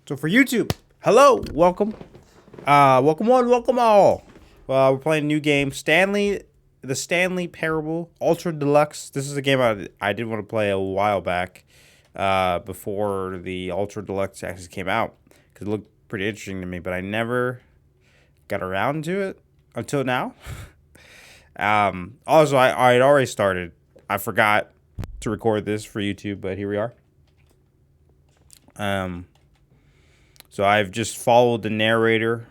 So for YouTube, hello, welcome. Welcome one, welcome all. We're playing a new game, the Stanley Parable Ultra Deluxe. This is a game I did want to play a while back, before the Ultra Deluxe actually came out, because it looked pretty interesting to me, but I never got around to it until now. Also, I had already started. I forgot to record this for YouTube, but here we are. So I've just followed the narrator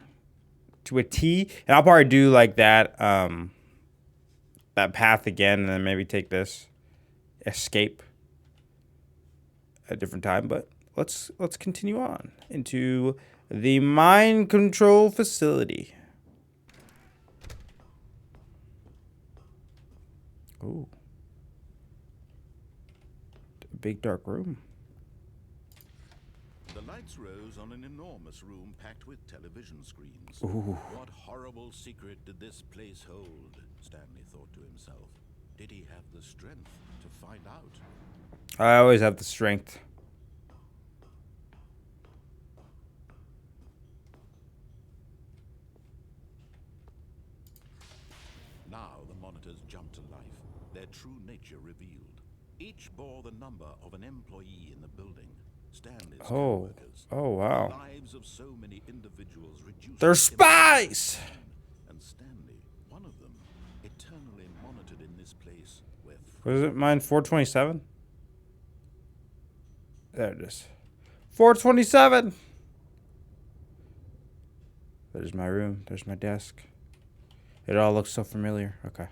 to a T, and I'll probably do like that, that path again, and then maybe take this escape at a different time. But let's continue on into the mind control facility. Ooh, a big dark room. The lights rose on an enormous room packed with television screens. Ooh. What horrible secret did this place hold? Stanley thought to himself. Did he have the strength to find out? I always have the strength. Now the monitors jumped to life, their true nature revealed. Each bore the number of an employee in the building. Stanley's co-workers. Oh wow. The lives of so many individuals reduced. They're spies! And Stanley, one of them, eternally monitored in this place where... What is it? Mine 427? There it is. 427! There's my room. There's my desk. It all looks so familiar. Okay.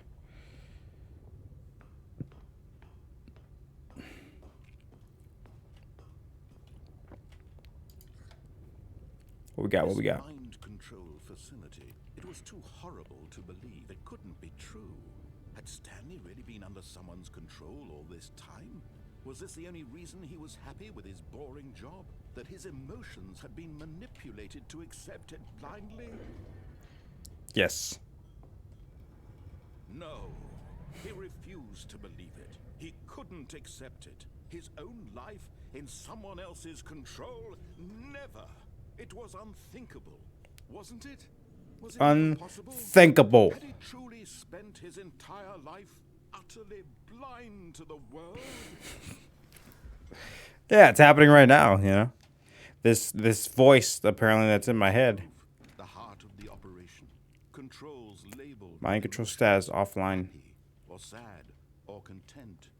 What we got? What we got? Mind control facility. It was too horrible to believe. It couldn't be true. Had Stanley really been under someone's control all this time? Was this the only reason he was happy with his boring job? That his emotions had been manipulated to accept it blindly? Yes. No. He refused to believe it. He couldn't accept it. His own life in someone else's control? Never. It was unthinkable, wasn't it? Was it impossible? Unthinkable. Had he truly spent his entire life utterly blind to the world? Yeah, it's happening right now, you know. This voice apparently that's in my head. The heart of the operation. Controls labeled. Mind control status offline. Happy, or sad, or content.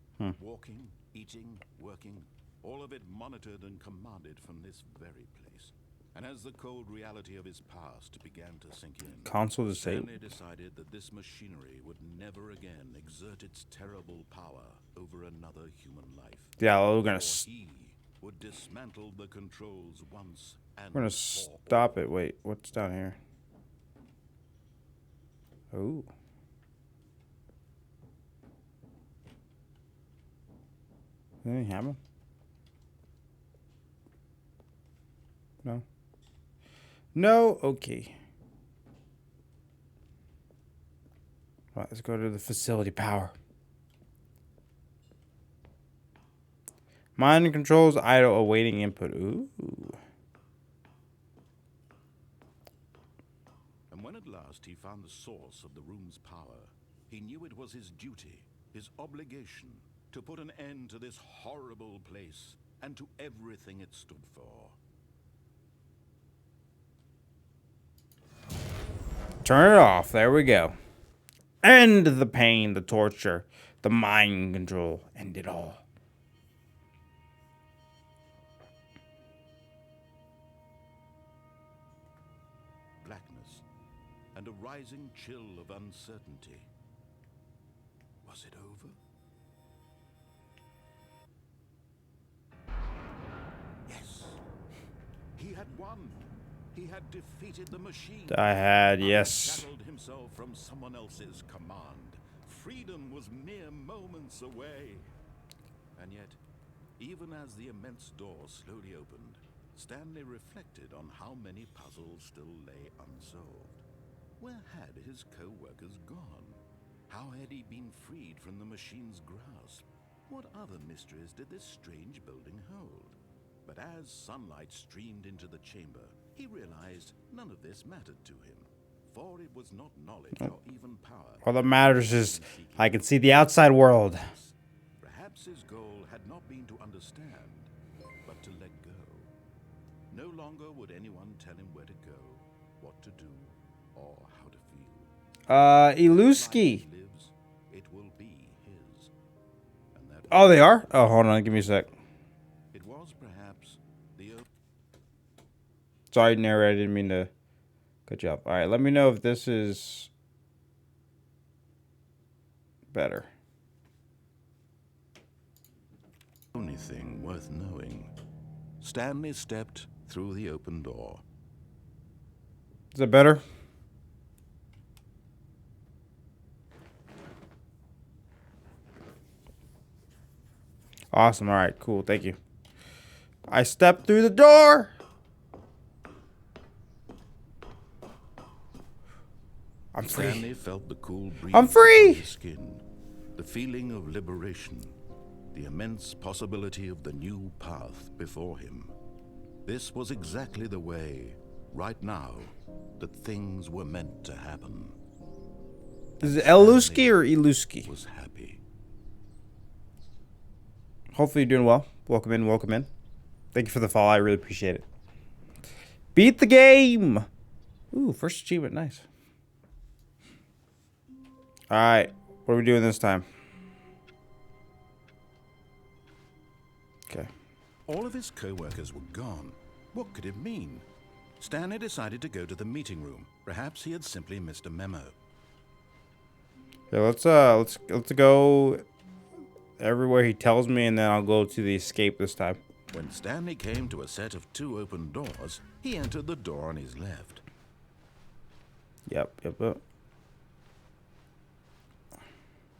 Walking, eating, working. All of it monitored and commanded from this very place. And as the cold reality of his past began to sink in, Console disabled. Stanley decided that this machinery would never again exert its terrible power over another human life. Yeah, we're gonna Or he would dismantle the controls once and we're gonna for all. stop it. Wait, what's down here? Ooh. Anything happen? No. No? Okay. All right, let's go to the facility power. Mind controls idle awaiting input. Ooh. And when at last he found the source of the room's power, he knew it was his duty, his obligation, to put an end to this horrible place and to everything it stood for. Turn it off. There we go. End the pain, the torture, the mind control. End it all. Blackness and a rising chill of uncertainty. Was it over? Yes. He had won. He had defeated the machine. I had, yes. Unshackled himself from someone else's command. Freedom was mere moments away. And yet, even as the immense door slowly opened, Stanley reflected on how many puzzles still lay unsolved. Where had his co-workers gone? How had he been freed from the machine's grasp? What other mysteries did this strange building hold? But as sunlight streamed into the chamber, he realized none of this mattered to him, for it was not knowledge or even power. All that matters is I can see the outside world. Perhaps his goal had not been to understand, but to let go. No longer would anyone tell him where to go, what to do, or how to feel. Iluski. Lives, it will be his. And that Oh, they are? Oh, hold on. Give me a sec. it was perhaps the Sorry, narrator. I didn't mean to cut you off. All right, let me know if this is better. only thing worth knowing. Stanley stepped through the open door. Is it better? Awesome. All right, cool. Thank you. I stepped through the door. I'm free. Stanley felt the cool breeze I'm free! on his skin, the feeling of liberation, the immense possibility of the new path before him. This was exactly the way, right now, that things were meant to happen. Is it Eluski or Iluski? Was happy. Hopefully you're doing well. Welcome in, welcome in. Thank you for the follow. I really appreciate it. Beat the game. Ooh, first achievement. Nice. All right. What are we doing this time? Okay. All of his co-workers were gone. What could it mean? Stanley decided to go to the meeting room. Perhaps he had simply missed a memo. Yeah, let's go everywhere he tells me, and then I'll go to the escape this time. When Stanley came to a set of 2 open doors, he entered the door on his left. Yep.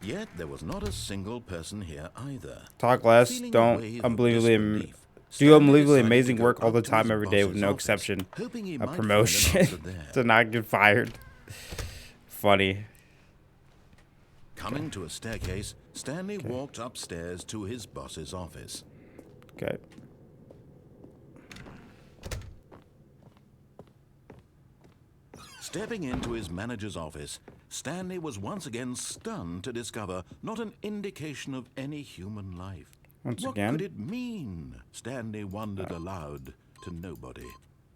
Yet there was not a single person here either. Talk less. Feeling a Don't wave of unbelievably disbelief, do Stanley unbelievably decided amazing to go work all the up to time, his every day, with boss's no office, exception. hoping he A might find an promotion answer there. to not get fired. Funny. Coming to a staircase, Stanley walked upstairs to his boss's office. Okay. Stepping into his manager's office, Stanley was once again stunned to discover not an indication of any human life. Once What again? could it mean? Stanley wondered aloud to nobody.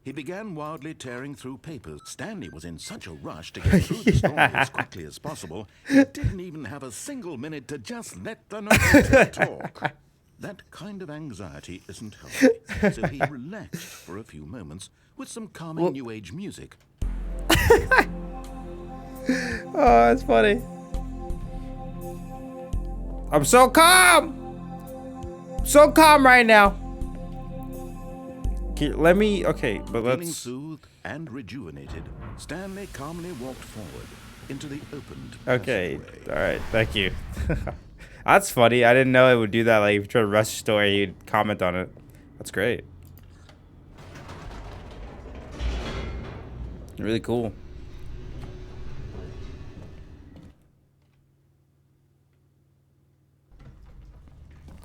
He began wildly tearing through papers. Stanley was in such a rush to get through the story as quickly as possible, he didn't even have a single minute to just let the narrator talk. That kind of anxiety isn't healthy, so he relaxed for a few moments with some calming New Age music. Oh, that's funny. I'm so calm. So calm right now. Let me. Okay, but Feeling let's. soothed and rejuvenated, Stanley calmly walked forward into the opened Okay. passageway. All right. Thank you. That's funny. I didn't know it would do that. Like, if you try to rush a story, you'd comment on it. That's great. Really cool.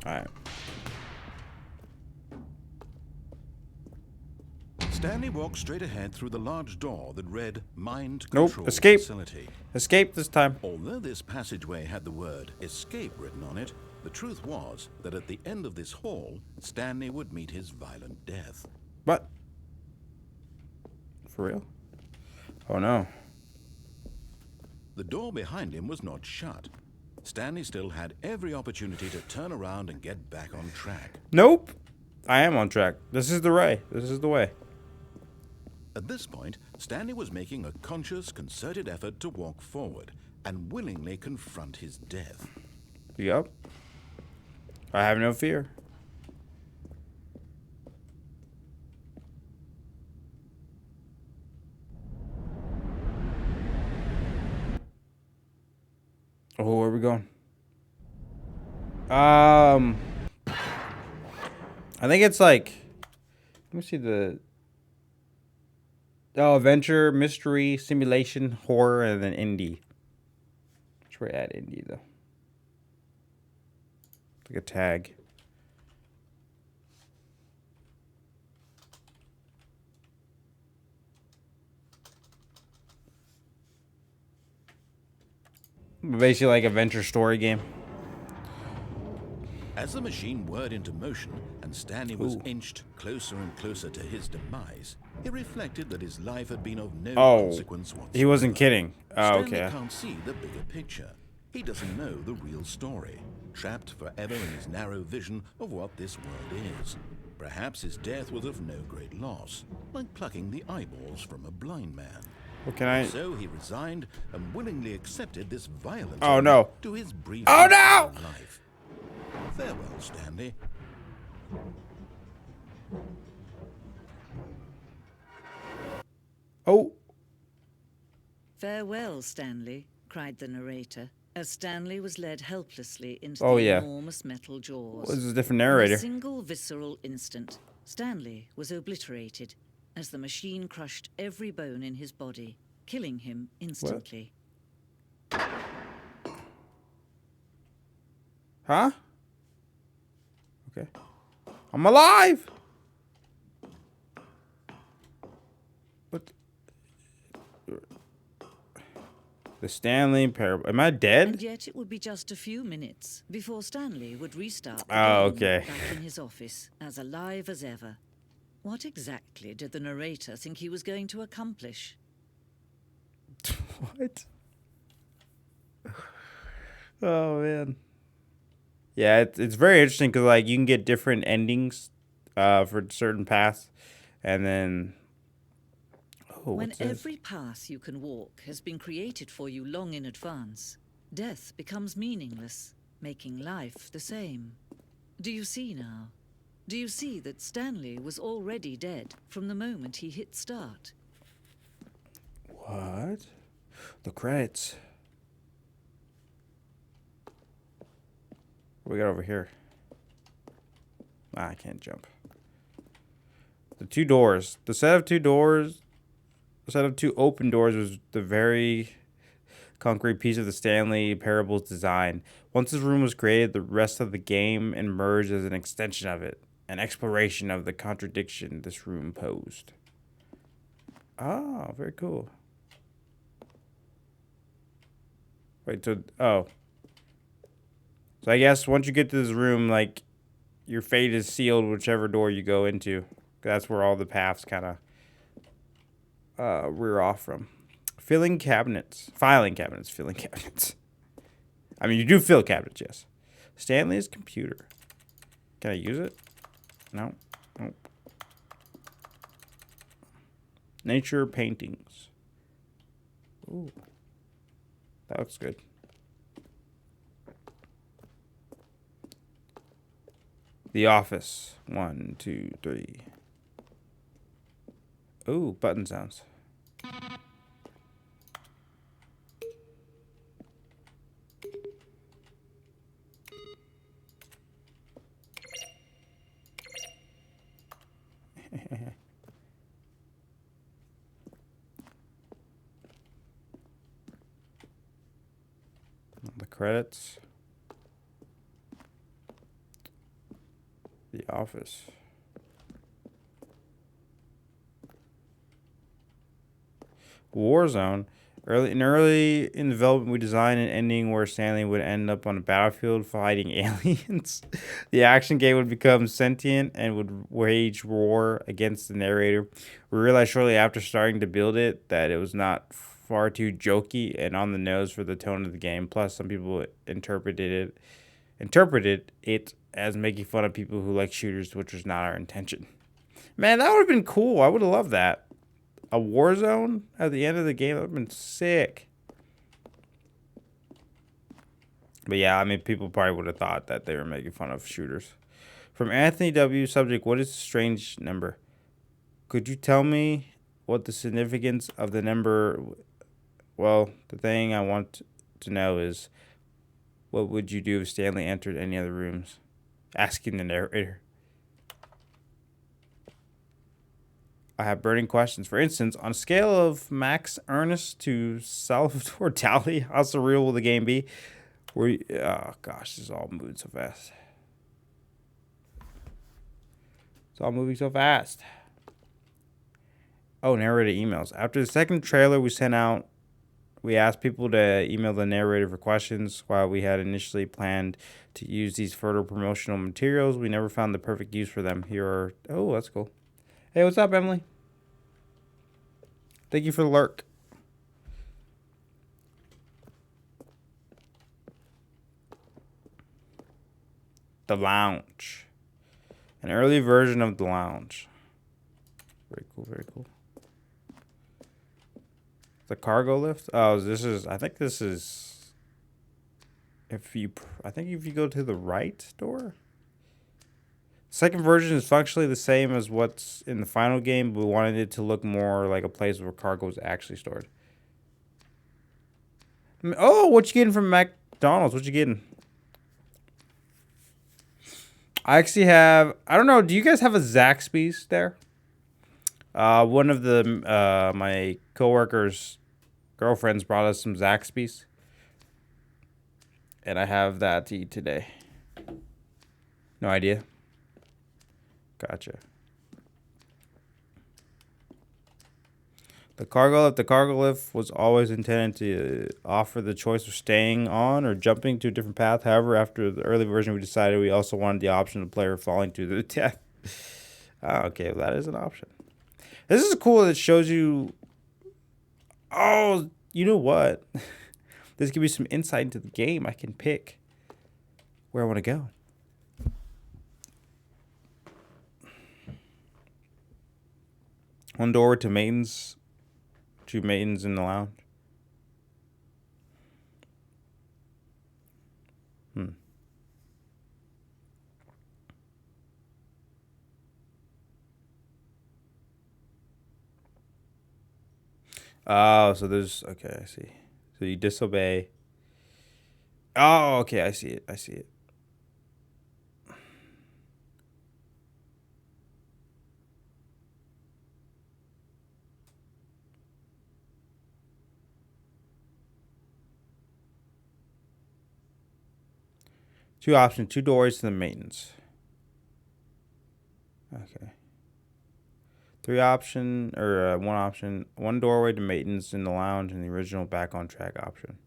All right. Stanley walked straight ahead through the large door that read Mind Nope. Control Escape. Facility. Escape this time. Although this passageway had the word escape written on it, the truth was that at the end of this hall, Stanley would meet his violent death. What? For real? Oh no. The door behind him was not shut. Stanley still had every opportunity to turn around and get back on track. Nope. I am on track. This is the way. This is the way. At this point, Stanley was making a conscious, concerted effort to walk forward and willingly confront his death. Yup. I have no fear. Oh, where are we going? I think it's like, let me see the. Oh, adventure, mystery, simulation, horror, and then indie. Let's try add indie though. Like a tag. Basically like adventure story game. As the machine whirred into motion and Stanley was Ooh. inched closer and closer to his demise, he reflected that his life had been of no consequence whatsoever. He wasn't kidding. Oh, Stanley okay. can't see the bigger picture. He doesn't know the real story, trapped forever in his narrow vision of what this world is. Perhaps his death was of no great loss, like plucking the eyeballs from a blind man. What can I... So he resigned and willingly accepted this violent Oh, end no. to his brief Oh, no! life. Farewell, Stanley. Oh. Farewell, Stanley, cried the narrator, as Stanley was led helplessly into Oh, the yeah. enormous metal jaws. This is a different In narrator. a single visceral instant, Stanley was obliterated as the machine crushed every bone in his body, killing him instantly. Huh? Okay. I'm alive! What? The Stanley Parable. Am I dead? And yet it would be just a few minutes before Stanley would restart the Oh, game okay. back in his office, as alive as ever. What exactly did the narrator think he was going to accomplish? What? Oh, man. Yeah, it's very interesting because, like, you can get different endings for certain paths. And then... Oh, When what's this? every path you can walk has been created for you long in advance, death becomes meaningless, making life the same. Do you see now? Do you see that Stanley was already dead from the moment he hit start? What? The credits. What we got over here? Ah, I can't jump. The two doors. The set of two doors... The set of two open doors was the very concrete piece of the Stanley Parable's design. Once this room was created, the rest of the game emerged as an extension of it, an exploration of the contradiction this room posed. Oh, very cool. Wait, so, oh. So I guess once you get to this room, like, your fate is sealed whichever door you go into. That's where all the paths kind of rear off from. Filing cabinets. I mean, you do fill cabinets, yes. Stanley's computer. Can I use it? No. Nope. Nature paintings. Ooh. That looks good. The Office. 1, 2, 3. Ooh, button sounds. The credits. The Office. Warzone. Early in development, we designed an ending where Stanley would end up on a battlefield fighting aliens. The action game would become sentient and would wage war against the narrator. We realized shortly after starting to build it that it was not far too jokey and on the nose for the tone of the game. Plus, some people interpreted it as making fun of people who like shooters, which was not our intention. Man, that would have been cool. I would have loved that. A war zone at the end of the game, that would have been sick. But yeah, I mean, people probably would have thought that they were making fun of shooters. From Anthony W. Subject, what is the strange number? Could you tell me what the significance of the number... Well, the thing I want to know is, what would you do if Stanley entered any other rooms? Asking the narrator. I have burning questions. For instance, on a scale of Max Ernest to Salvador Dali, how surreal will the game be? Oh gosh, this is all moving so fast. It's all moving so fast. Oh, narrator emails. After the second trailer we sent out, We asked people to email the narrator for questions. While we had initially planned to use these photo promotional materials, we never found the perfect use for them. Here are... Oh, that's cool. Hey, what's up, Emily? Thank you for the lurk. The lounge. An early version of the lounge. Very cool, very cool. The cargo lift? Oh, this is... I think this is... I think if you go to the right door? Second version is functionally the same as what's in the final game, but we wanted it to look more like a place where cargo is actually stored. Oh, what you getting from McDonald's? What you getting? I actually have... I don't know. Do you guys have a Zaxby's there? One of the my coworkers' girlfriends brought us some Zaxby's. And I have that to eat today. No idea. Gotcha. The cargo lift was always intended to offer the choice of staying on or jumping to a different path. However, after the early version, we decided we also wanted the option of the player falling to the death. Okay, well, that is an option. This is cool. It shows you... Oh, you know what? This gives me some insight into the game. I can pick where I want to go. One door to maidens. 2 maidens in the lounge. Oh, so there's... Okay, I see. So you disobey. Oh, okay, I see it. I see it. Two options, 2 doors to the maintenance. Okay. 1 option, 1 doorway to maintenance in the lounge and the original back on track option.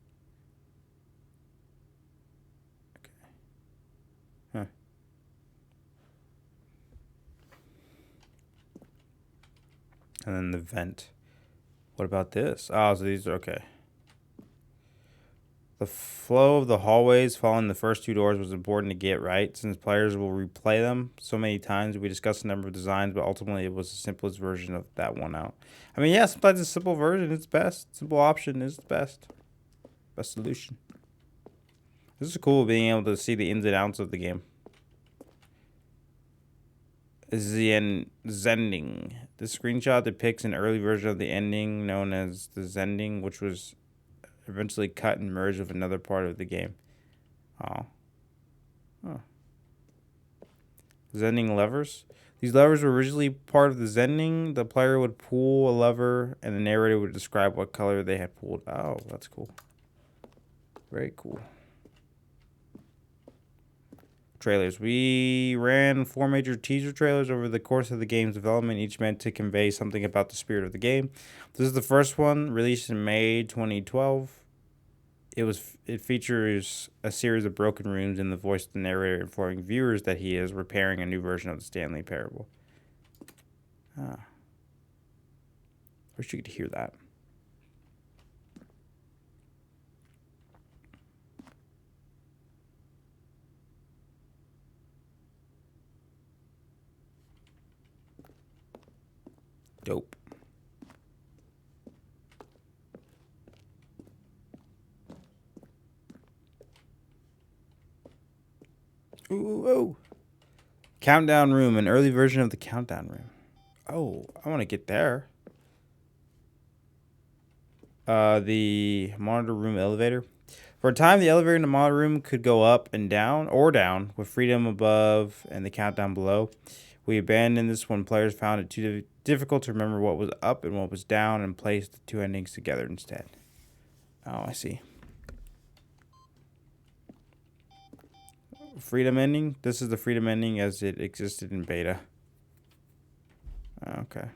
Okay. Huh. And then the vent. What about this? Oh, so these are okay. The flow of the hallways following the first 2 doors was important to get right, since players will replay them so many times. We discussed a number of designs, but ultimately it was the simplest version of that one out. I mean, yeah, sometimes a simple version is best. Simple option is the best. Best solution. This is cool, being able to see the ins and outs of the game. Zending. This screenshot depicts an early version of the ending known as the Zending, which was eventually cut and merged with another part of the game. Oh. Zending levers. These levers were originally part of the Zending. The player would pull a lever, and the narrator would describe what color they had pulled. Oh, that's cool. Very cool. Trailers. We ran 4 major teaser trailers over the course of the game's development, each meant to convey something about the spirit of the game. This is the first one, released in May 2012. It features a series of broken rooms and the voice of the narrator informing viewers that he is repairing a new version of the Stanley Parable. Wish you could hear that. Dope. Ooh. Countdown room, an early version of the countdown room. Oh, I want to get there. The monitor room elevator. For a time, the elevator in the monitor room could go up and down, or down, with freedom above and the countdown below. We abandoned this when players found it too difficult to remember what was up and what was down, and placed the 2 endings together instead. Oh, I see. Freedom ending. This is the freedom ending as it existed in beta. Okay.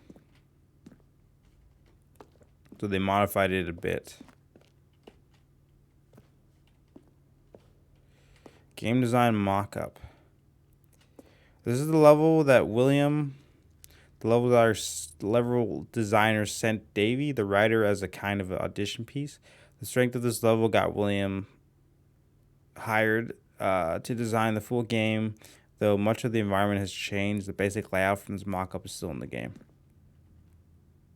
So they modified it a bit. Game design mock-up. This is the level that the level designer sent Davey, the writer, as a kind of audition piece. The strength of this level got William hired to design the full game, though much of the environment has changed. The basic layout from this mock-up is still in the game.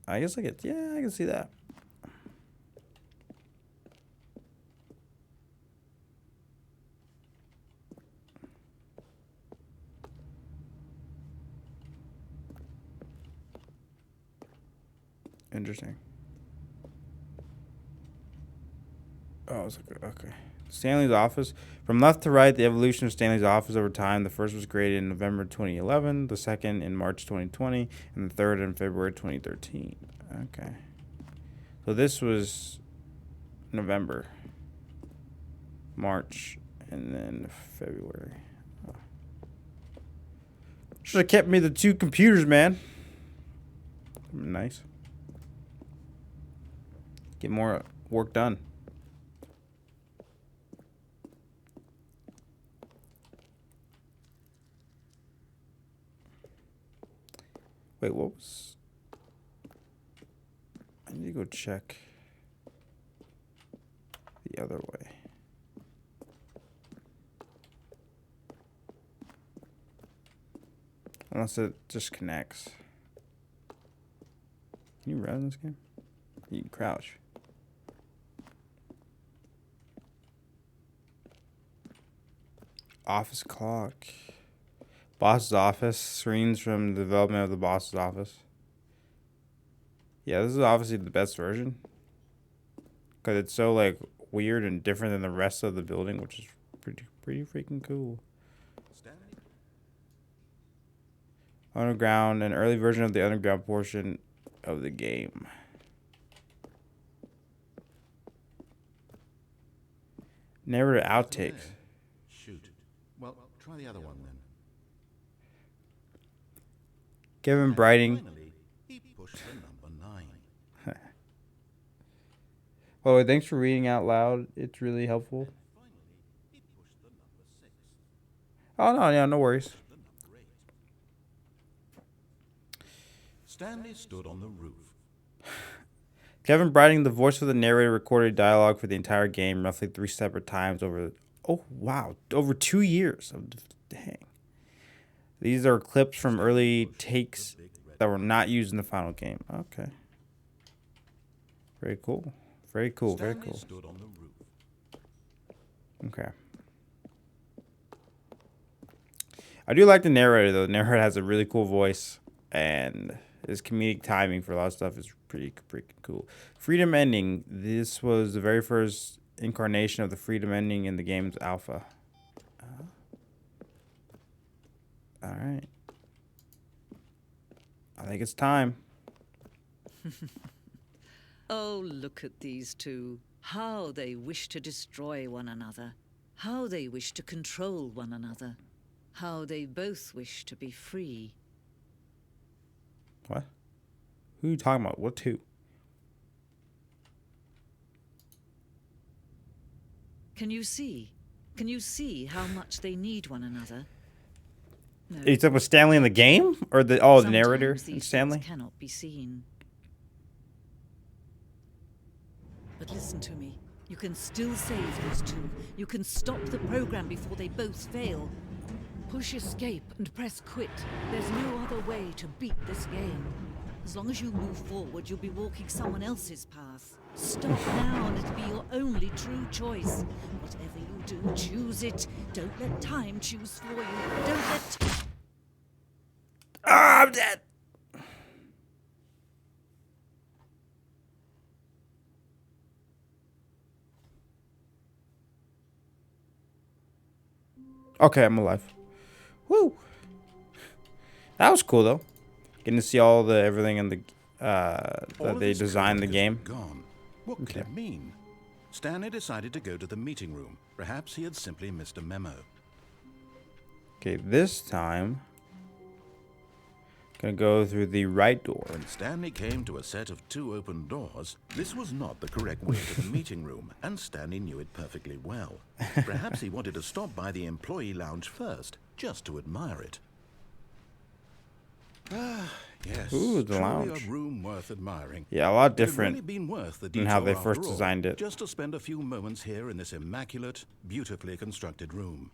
I guess I can see that. Interesting. Oh, it's okay. Stanley's office. From left to right, the evolution of Stanley's office over time. The first was created in November 2011, the second in March 2020, and the third in February 2013. Okay. So this was November, March, and then February. Oh. Should have kept me the 2 computers, man. Nice. Get more work done. Wait, what was... I need to go check the other way. Unless it just connects. Can you run this game? You can crouch. Office clock. Boss's office. Screens from the development of the boss's office. Yeah, this is obviously the best version. Because it's so, like, weird and different than the rest of the building, which is pretty freaking cool. Underground, an early version of the underground portion of the game. Narrative outtakes. Shoot. Well, try the other one then. Kevin Brighting. Finally, he pushed the number 9. Oh, thanks for reading out loud. It's really helpful. Finally, he pushed the number 6. Oh, no, yeah, no worries. The number 8. Stanley stood on the roof. Kevin Brighting, the voice of the narrator, recorded dialogue for the entire game roughly 3 separate times over... Oh, wow. Over 2 years. Dang. These are clips from early takes that were not used in the final game. Okay. Very cool. Very cool. Very cool. Stood on the roof. Okay. I do like the narrator, though. The narrator has a really cool voice, and his comedic timing for a lot of stuff is pretty cool. Freedom ending. This was the very first incarnation of the freedom ending in the game's alpha. All right. I think it's time. Oh, look at these two. How they wish to destroy one another. How they wish to control one another. How they both wish to be free. What? Who are you talking about? What two? Can you see? Can you see how much they need one another? No. Are you talking about Stanley in the game? Or the narrator and These Stanley? things cannot be seen. But listen to me. You can still save these two. You can stop the program before they both fail. Push escape and press quit. There's no other way to beat this game. As long as you move forward, you'll be walking someone else's path. Stop now and it'll be your only true choice. Whatever you do, choose it. Don't let time choose for you. Don't let... Ah, I'm dead. Okay, I'm alive. Woo! That was cool though. Getting to see all the everything in the that they designed the game. Gone. What could it mean? Stanley decided to go to the meeting room. Perhaps he had simply missed a memo. Okay, this time Gonna go through the right door. When Stanley came to a set of 2 open doors, this was not the correct way to the meeting room, and Stanley knew it perfectly well. Perhaps he wanted to stop by the employee lounge first, just to admire it. Ah, yes. Ooh, the truly lounge. a room worth admiring. Yeah, a lot It had different really been worth the than how they detour first after all, designed it. just to spend a few moments here in this immaculate, beautifully constructed room.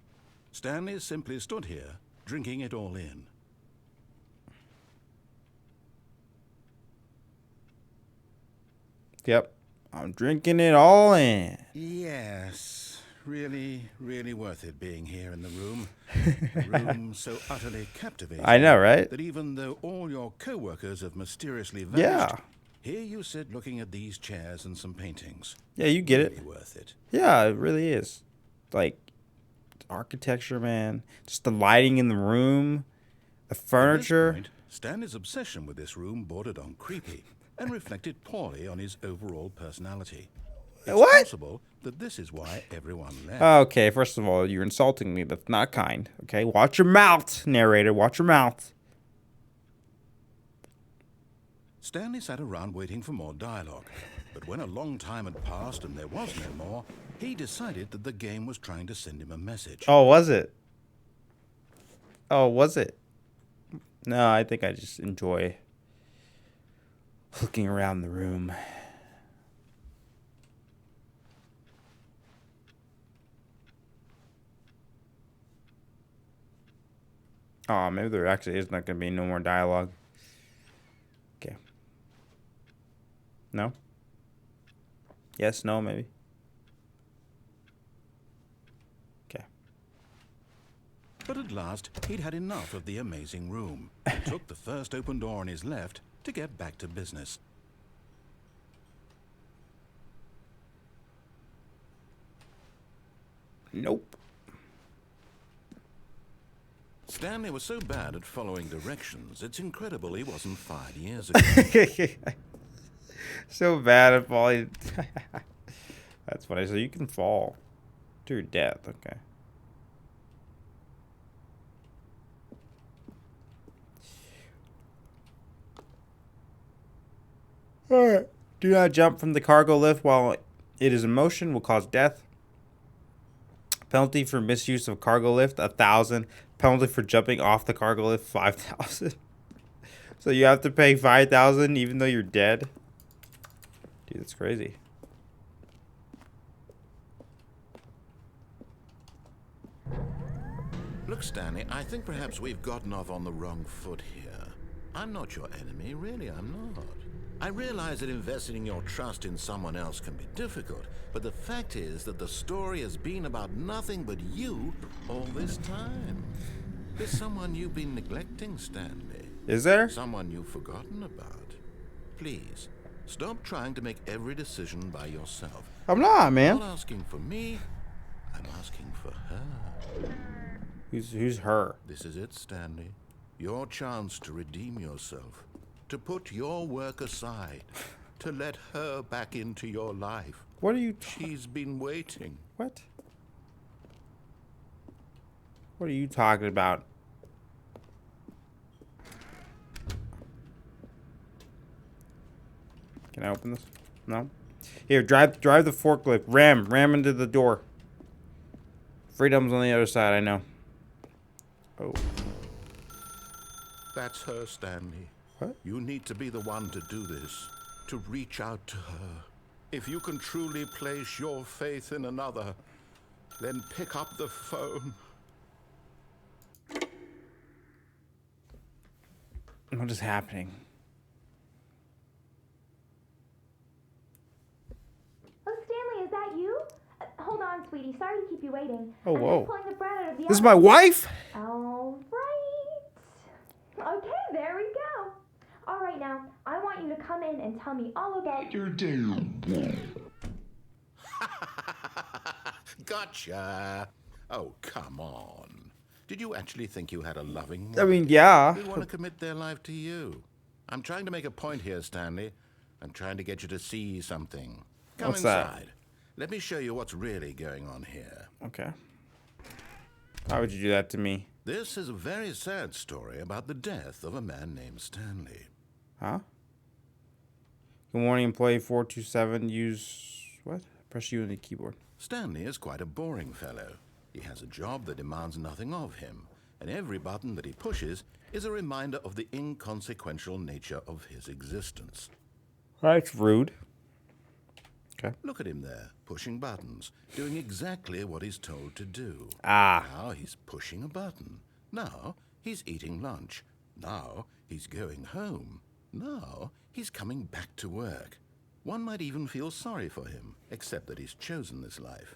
Stanley simply stood here, drinking it all in. Yep. I'm drinking it all in. Yes, really, really worth it being here in the room. A room so utterly captivating. I know, right? That even though all your co-workers have mysteriously vanished, Yeah. here you sit looking at these chairs and some paintings. Yeah, you get Really it. worth it. Yeah, it really is. Like, architecture, man. Just the lighting in the room. The At this furniture. point, Stanley's obsession with this room bordered on creepy and reflected poorly on his overall personality. It's What? possible that this is why everyone left. Okay, first of all, you're insulting me. That's not kind. Okay, watch your mouth, narrator. Watch your mouth. Stanley sat around waiting for more dialogue, but when a long time had passed and there was no more, he decided that the game was trying to send him a message. Oh, was it? Oh, was it? No, I think I just enjoy looking around the room. Oh, maybe there actually is not going to be no more dialogue. Okay. No? Yes, no, maybe. Okay. But at last, he'd had enough of the amazing room and took the first open door on his left to get back to business. Nope. Stanley was so bad at following directions, it's incredible he wasn't fired years ago. So bad at falling. That's funny. So you can fall to your death. Okay. Alright. Do not jump from the cargo lift while it is in motion. Will cause death. Penalty for misuse of cargo lift, 1,000. Penalty for jumping off the cargo lift, 5,000. So you have to pay 5,000 even though you're dead. Dude, that's crazy. Look, Stanley, I think perhaps we've gotten off on the wrong foot here. I'm not your enemy, really, I'm not. I realize that investing your trust in someone else can be difficult, but the fact is that the story has been about nothing but you all this time. There's someone you've been neglecting, Stanley. Is there? Someone you've forgotten about. Please, stop trying to make every decision by yourself. I'm not, I'm man. not asking for me, I'm asking for her. Who's her? This is it, Stanley. Your chance to redeem yourself. To put your work aside. To let her back into your life. What are you? She's been waiting. What? What are you talking about? Can I open this? No. Here, drive the forklift. Ram into the door. Freedom's on the other side. I know. Oh. That's her, Stanley. What? You need to be the one to do this. To reach out to her. If you can truly place your faith in another, then pick up the phone. What is happening? Oh, Stanley, is that you? Hold on, sweetie. Sorry to keep you waiting. Oh, I'm whoa. just pulling the bread out of the This is oven. my wife? All right. Okay, there we go. All right, now, I want you to come in and tell me all about your day. Gotcha. Oh, come on. Did you actually think you had a loving wife? I mean, yeah. They want to commit their life to you. I'm trying to make a point here, Stanley. I'm trying to get you to see something. Come What's that? inside. Let me show you what's really going on here. Okay. Why would you do that to me? This is a very sad story about the death of a man named Stanley. Huh? Good morning, employee 427. Use what? Press U on the keyboard. Stanley is quite a boring fellow. He has a job that demands nothing of him, and every button that he pushes is a reminder of the inconsequential nature of his existence. That's rude. Okay. Look at him there, pushing buttons, doing exactly what he's told to do. Ah. Now he's pushing a button. Now he's eating lunch. Now he's going home. Now he's coming back to work. One might even feel sorry for him, except that he's chosen this life.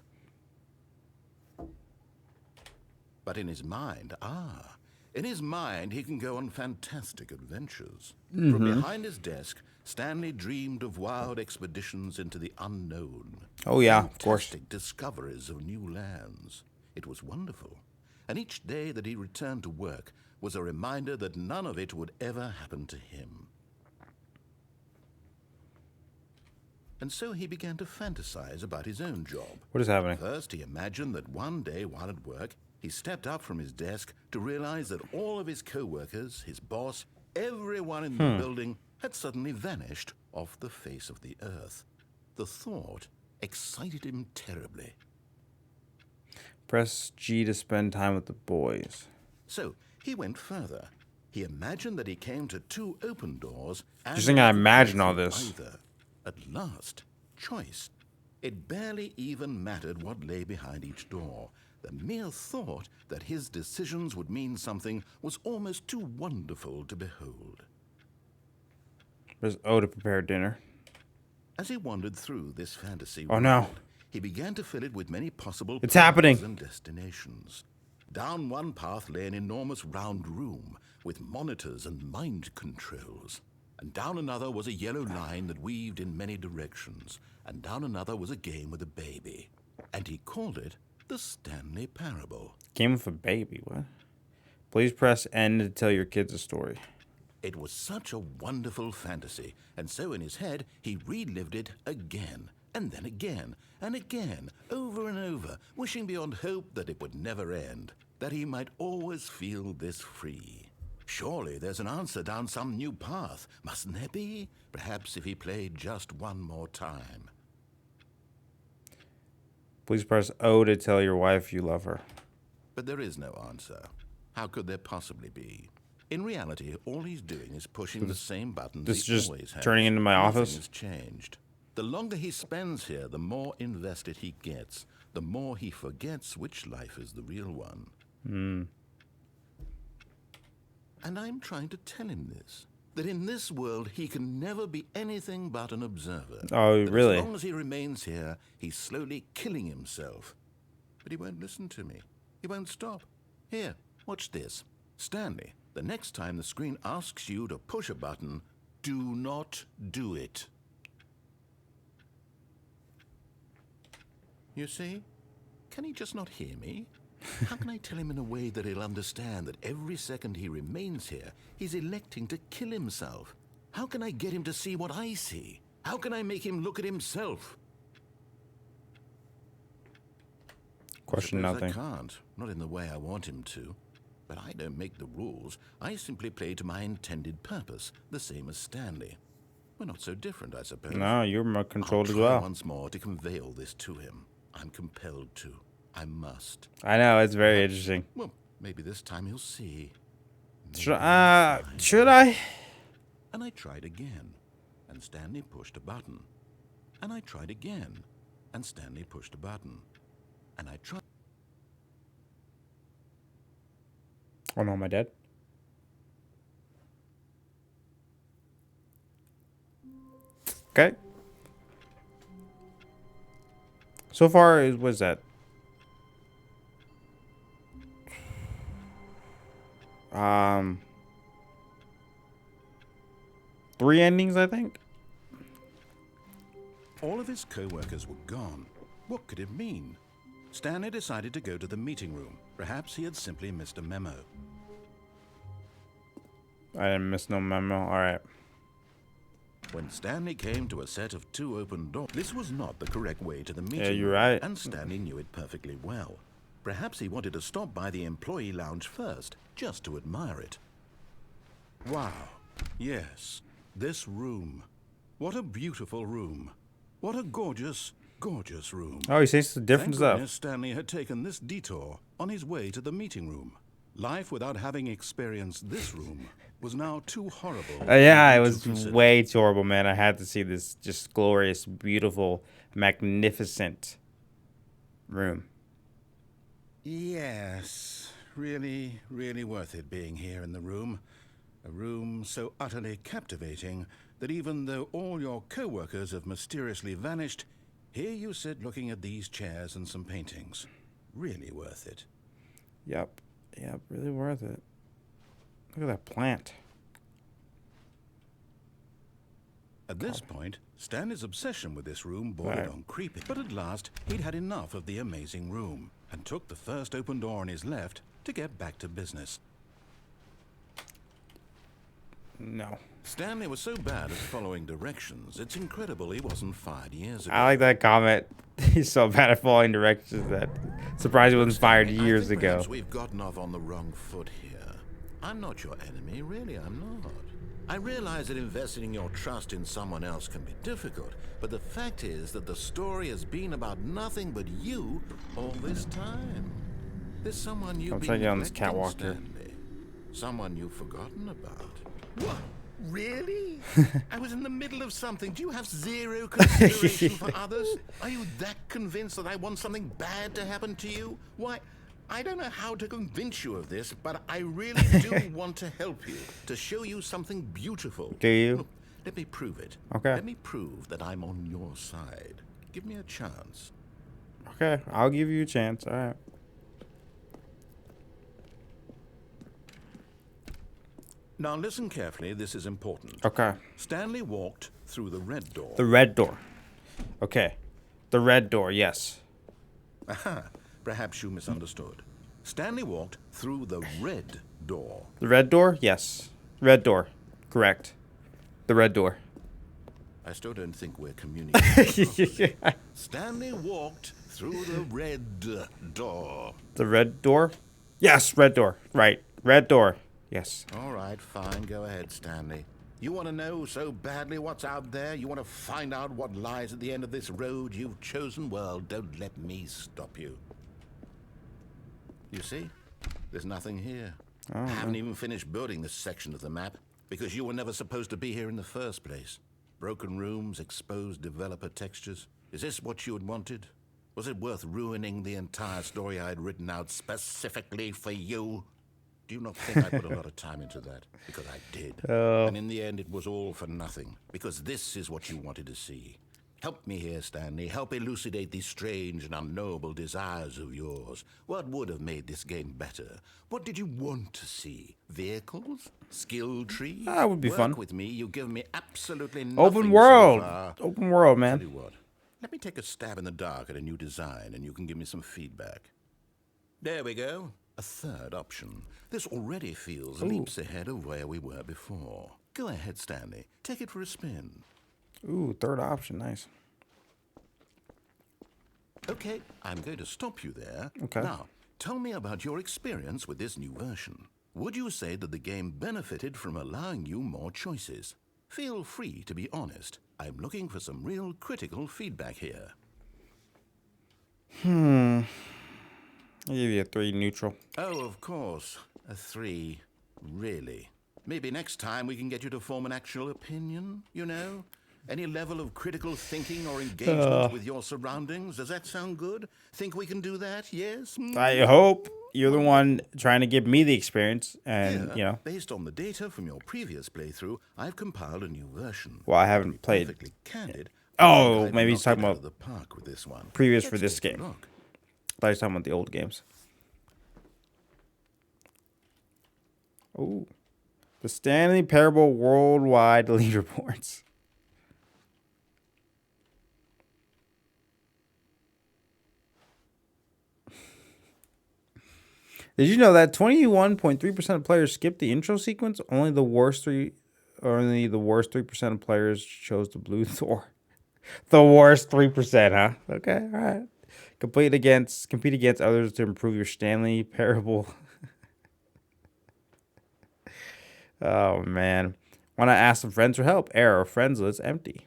But in his mind, he can go on fantastic adventures. From behind his desk, Stanley dreamed of wild expeditions into the unknown. Oh, yeah, of course. Fantastic discoveries of new lands. It was wonderful. And each day that he returned to work was a reminder that none of it would ever happen to him. And so he began to fantasize about his own job. What is happening? First, he imagined that one day while at work, he stepped up from his desk to realize that all of his co-workers, his boss, everyone in the building had suddenly vanished off the face of the earth. The thought excited him terribly. Press G to spend time with the boys. So he went further. He imagined that he came to two open doors. Just think I imagine all this. Either. At last, choice. It barely even mattered what lay behind each door. The mere thought that his decisions would mean something was almost too wonderful to behold. Press O to prepare dinner. As he wandered through this fantasy Oh, no. world, he began to fill it with many possible It's paths happening. and destinations. Down one path lay an enormous round room with monitors and mind controls. And down another was a yellow line that weaved in many directions. And down another was a game with a baby. And he called it the Stanley Parable. Game with a baby, what? Please press N to tell your kids a story. It was such a wonderful fantasy, and so in his head he relived it again, and then again, and again, over and over, wishing beyond hope that it would never end, that he might always feel this free. Surely there's an answer down some new path, mustn't there be? Perhaps if he played just one more time. Please press O to tell your wife you love her. But there is no answer. How could there possibly be? In reality, all he's doing is pushing the same buttons This he is always just has. turning into my Nothing office? has changed. The longer he spends here, the more invested he gets. The more he forgets which life is the real one. And I'm trying to tell him this. That in this world, he can never be anything but an observer. Oh, That really? As long as he remains here, he's slowly killing himself. But he won't listen to me. He won't stop. Here, watch this. Stanley, the next time the screen asks you to push a button, do not do it. You see? Can he just not hear me? How can I tell him in a way that he'll understand that every second he remains here, he's electing to kill himself? How can I get him to see what I see? How can I make him look at himself? Question I nothing. can't, not in the way I want him to. But I don't make the rules. I simply play to my intended purpose, the same as Stanley. We're not so different, I suppose. No, you're more controlled I'll as try well. once more to convey all this to him. I'm compelled to. I must. I know, it's very interesting. Well, maybe this time he'll see. Should I? And I tried again, and Stanley pushed a button. And I tried again, and Stanley pushed a button. And I tried. Oh no, am I dead? Okay. So far, what's that? Three endings, I think. All of his co-workers were gone. What could it mean? Stanley decided to go to the meeting room. Perhaps he had simply missed a memo. I didn't miss no memo. All right. When Stanley came to a set of two open doors, this was not the correct way to the meeting Yeah, you're room, right. and Stanley knew it perfectly well. Perhaps he wanted to stop by the employee lounge first, just to admire it. Wow. Yes, this room. What a beautiful room. What a gorgeous, gorgeous room. Oh, he says the different Thank stuff. goodness Stanley had taken this detour on his way to the meeting room. Life without having experienced this room was now too horrible. Yeah, it to was consider. way too horrible, man. I had to see this just glorious, beautiful, magnificent room. Yes, really, really worth it being here in the room. A room so utterly captivating that even though all your co-workers have mysteriously vanished, here you sit looking at these chairs and some paintings. Really worth it. Yep, really worth it. Look at that plant. At this point, Stanley's obsession with this room bordered on creepy. But at last, he'd had enough of the amazing room and took the first open door on his left to get back to business. No. Stanley was so bad at following directions, it's incredible he wasn't fired years ago. I like that comment. He's so bad at following directions that surprised he wasn't fired years I think ago. perhaps we've gotten off on the wrong foot here. I'm not your enemy, really, I'm not. I realize that investing your trust in someone else can be difficult, but the fact is that the story has been about nothing but you all this time. There's someone you've I'm been trying to get on this neglecting, catwalk here. Stanley. Someone you've forgotten about. What? Really? I was in the middle of something. Do you have zero consideration for others? Are you that convinced that I want something bad to happen to you? Why, I don't know how to convince you of this, but I really do want to help you, to show you something beautiful. Do you? Look, let me prove it. Okay. Let me prove that I'm on your side. Give me a chance. Okay, I'll give you a chance. All right. Now listen carefully, this is important. Okay. Stanley walked through the red door. The red door. Okay. The red door, yes. Aha, perhaps you misunderstood. Stanley walked through the red door. The red door? Yes. Red door. Correct. The red door. I still don't think we're communicating. Stanley walked through the red door. The red door? Yes, red door. Right. Red door. Yes. All right, fine. Go ahead, Stanley. You want to know so badly what's out there? You want to find out what lies at the end of this road you've chosen? Well, don't let me stop you. You see? There's nothing here. Oh, I haven't even finished building this section of the map because you were never supposed to be here in the first place. Broken rooms, exposed developer textures. Is this what you had wanted? Was it worth ruining the entire story I had written out specifically for you? Do you not think I put a lot of time into that? Because I did. Oh. And in the end, it was all for nothing. Because this is what you wanted to see. Help me here, Stanley. Help elucidate these strange and unknowable desires of yours. What would have made this game better? What did you want to see? Vehicles? Skill trees? That would be Work fun. with me. You've given me absolutely nothing Open world. so far. Open world, Tell man. you what. Let me take a stab in the dark at a new design, and you can give me some feedback. There we go. A third option. This already feels leaps ahead of where we were before. Go ahead, Stanley. Take it for a spin. Ooh, third option. Nice. Okay, I'm going to stop you there. Okay. Now, tell me about your experience with this new version. Would you say that the game benefited from allowing you more choices? Feel free to be honest. I'm looking for some real critical feedback here. I'll give you a 3 neutral. Oh, of course. A 3. Really? Maybe next time we can get you to form an actual opinion, you know? Any level of critical thinking or engagement with your surroundings? Does that sound good? Think we can do that? Yes? I hope you're the one trying to give me the experience, and Here, you know. based on the data from your previous playthrough, I've compiled a new version. Well, I haven't played. Perfectly candid. Oh, I think I've maybe he's knocked talking it out about of the park with this one. previous for Let's this take a game. look. I thought he was talking about the old games. Ooh. The Stanley Parable Worldwide Leaderboards. Did you know that 21.3% of players skipped the intro sequence? Only the worst 3% of players chose the blue Thor. The worst 3%, huh? Okay, all right. compete against others to improve your Stanley Parable. Oh man. Want to ask some friends for help? Error. Friends list empty.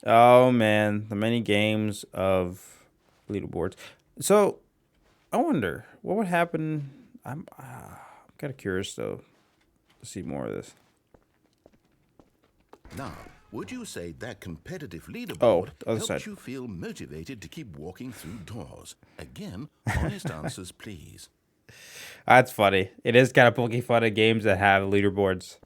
Oh man, the many games of leaderboards. So, I wonder what would happen. I'm kind of curious though to see more of this. Now, would you say that competitive Oh, leaderboard the other helps side. you feel motivated to keep walking through doors? Again, honest answers, please. That's funny. It is kind of poking fun at games that have leaderboards.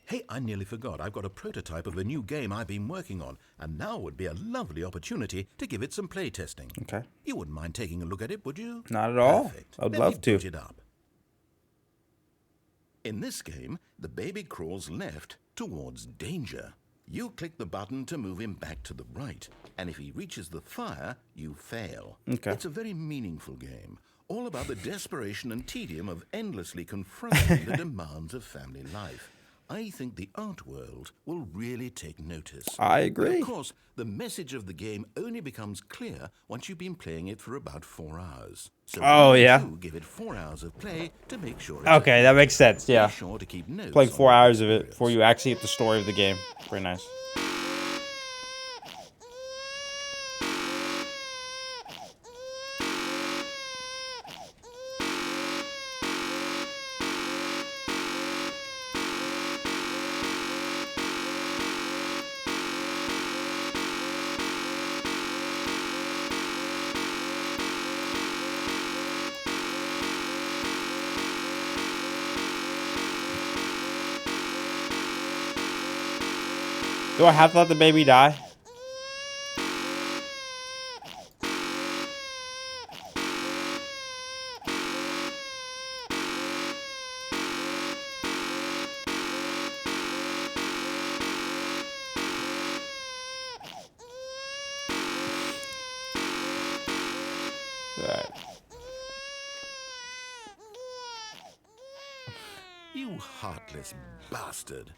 Hey, I nearly forgot. I've got a prototype of a new game I've been working on, and now would be a lovely opportunity to give it some play testing. Okay. You wouldn't mind taking a look at it, would you? Not at all. Perfect. I'd Let love me to. boot it up. In this game, the baby crawls left towards danger. You click the button to move him back to the right, and if he reaches the fire, you fail. Okay. It's a very meaningful game, all about the desperation and tedium of endlessly confronting the demands of family life. I think the art world will really take notice. I But agree. of course, the message of the game only becomes clear once you've been playing it for about 4 hours. So Oh, why don't yeah. you give it 4 hours of play to make sure it's Okay, that makes sense. Yeah. Be sure to keep notes Playing on 4 your hours of it experience. before you actually get the story of the game. Very nice. Do I have to let the baby die? Alright. You heartless bastard.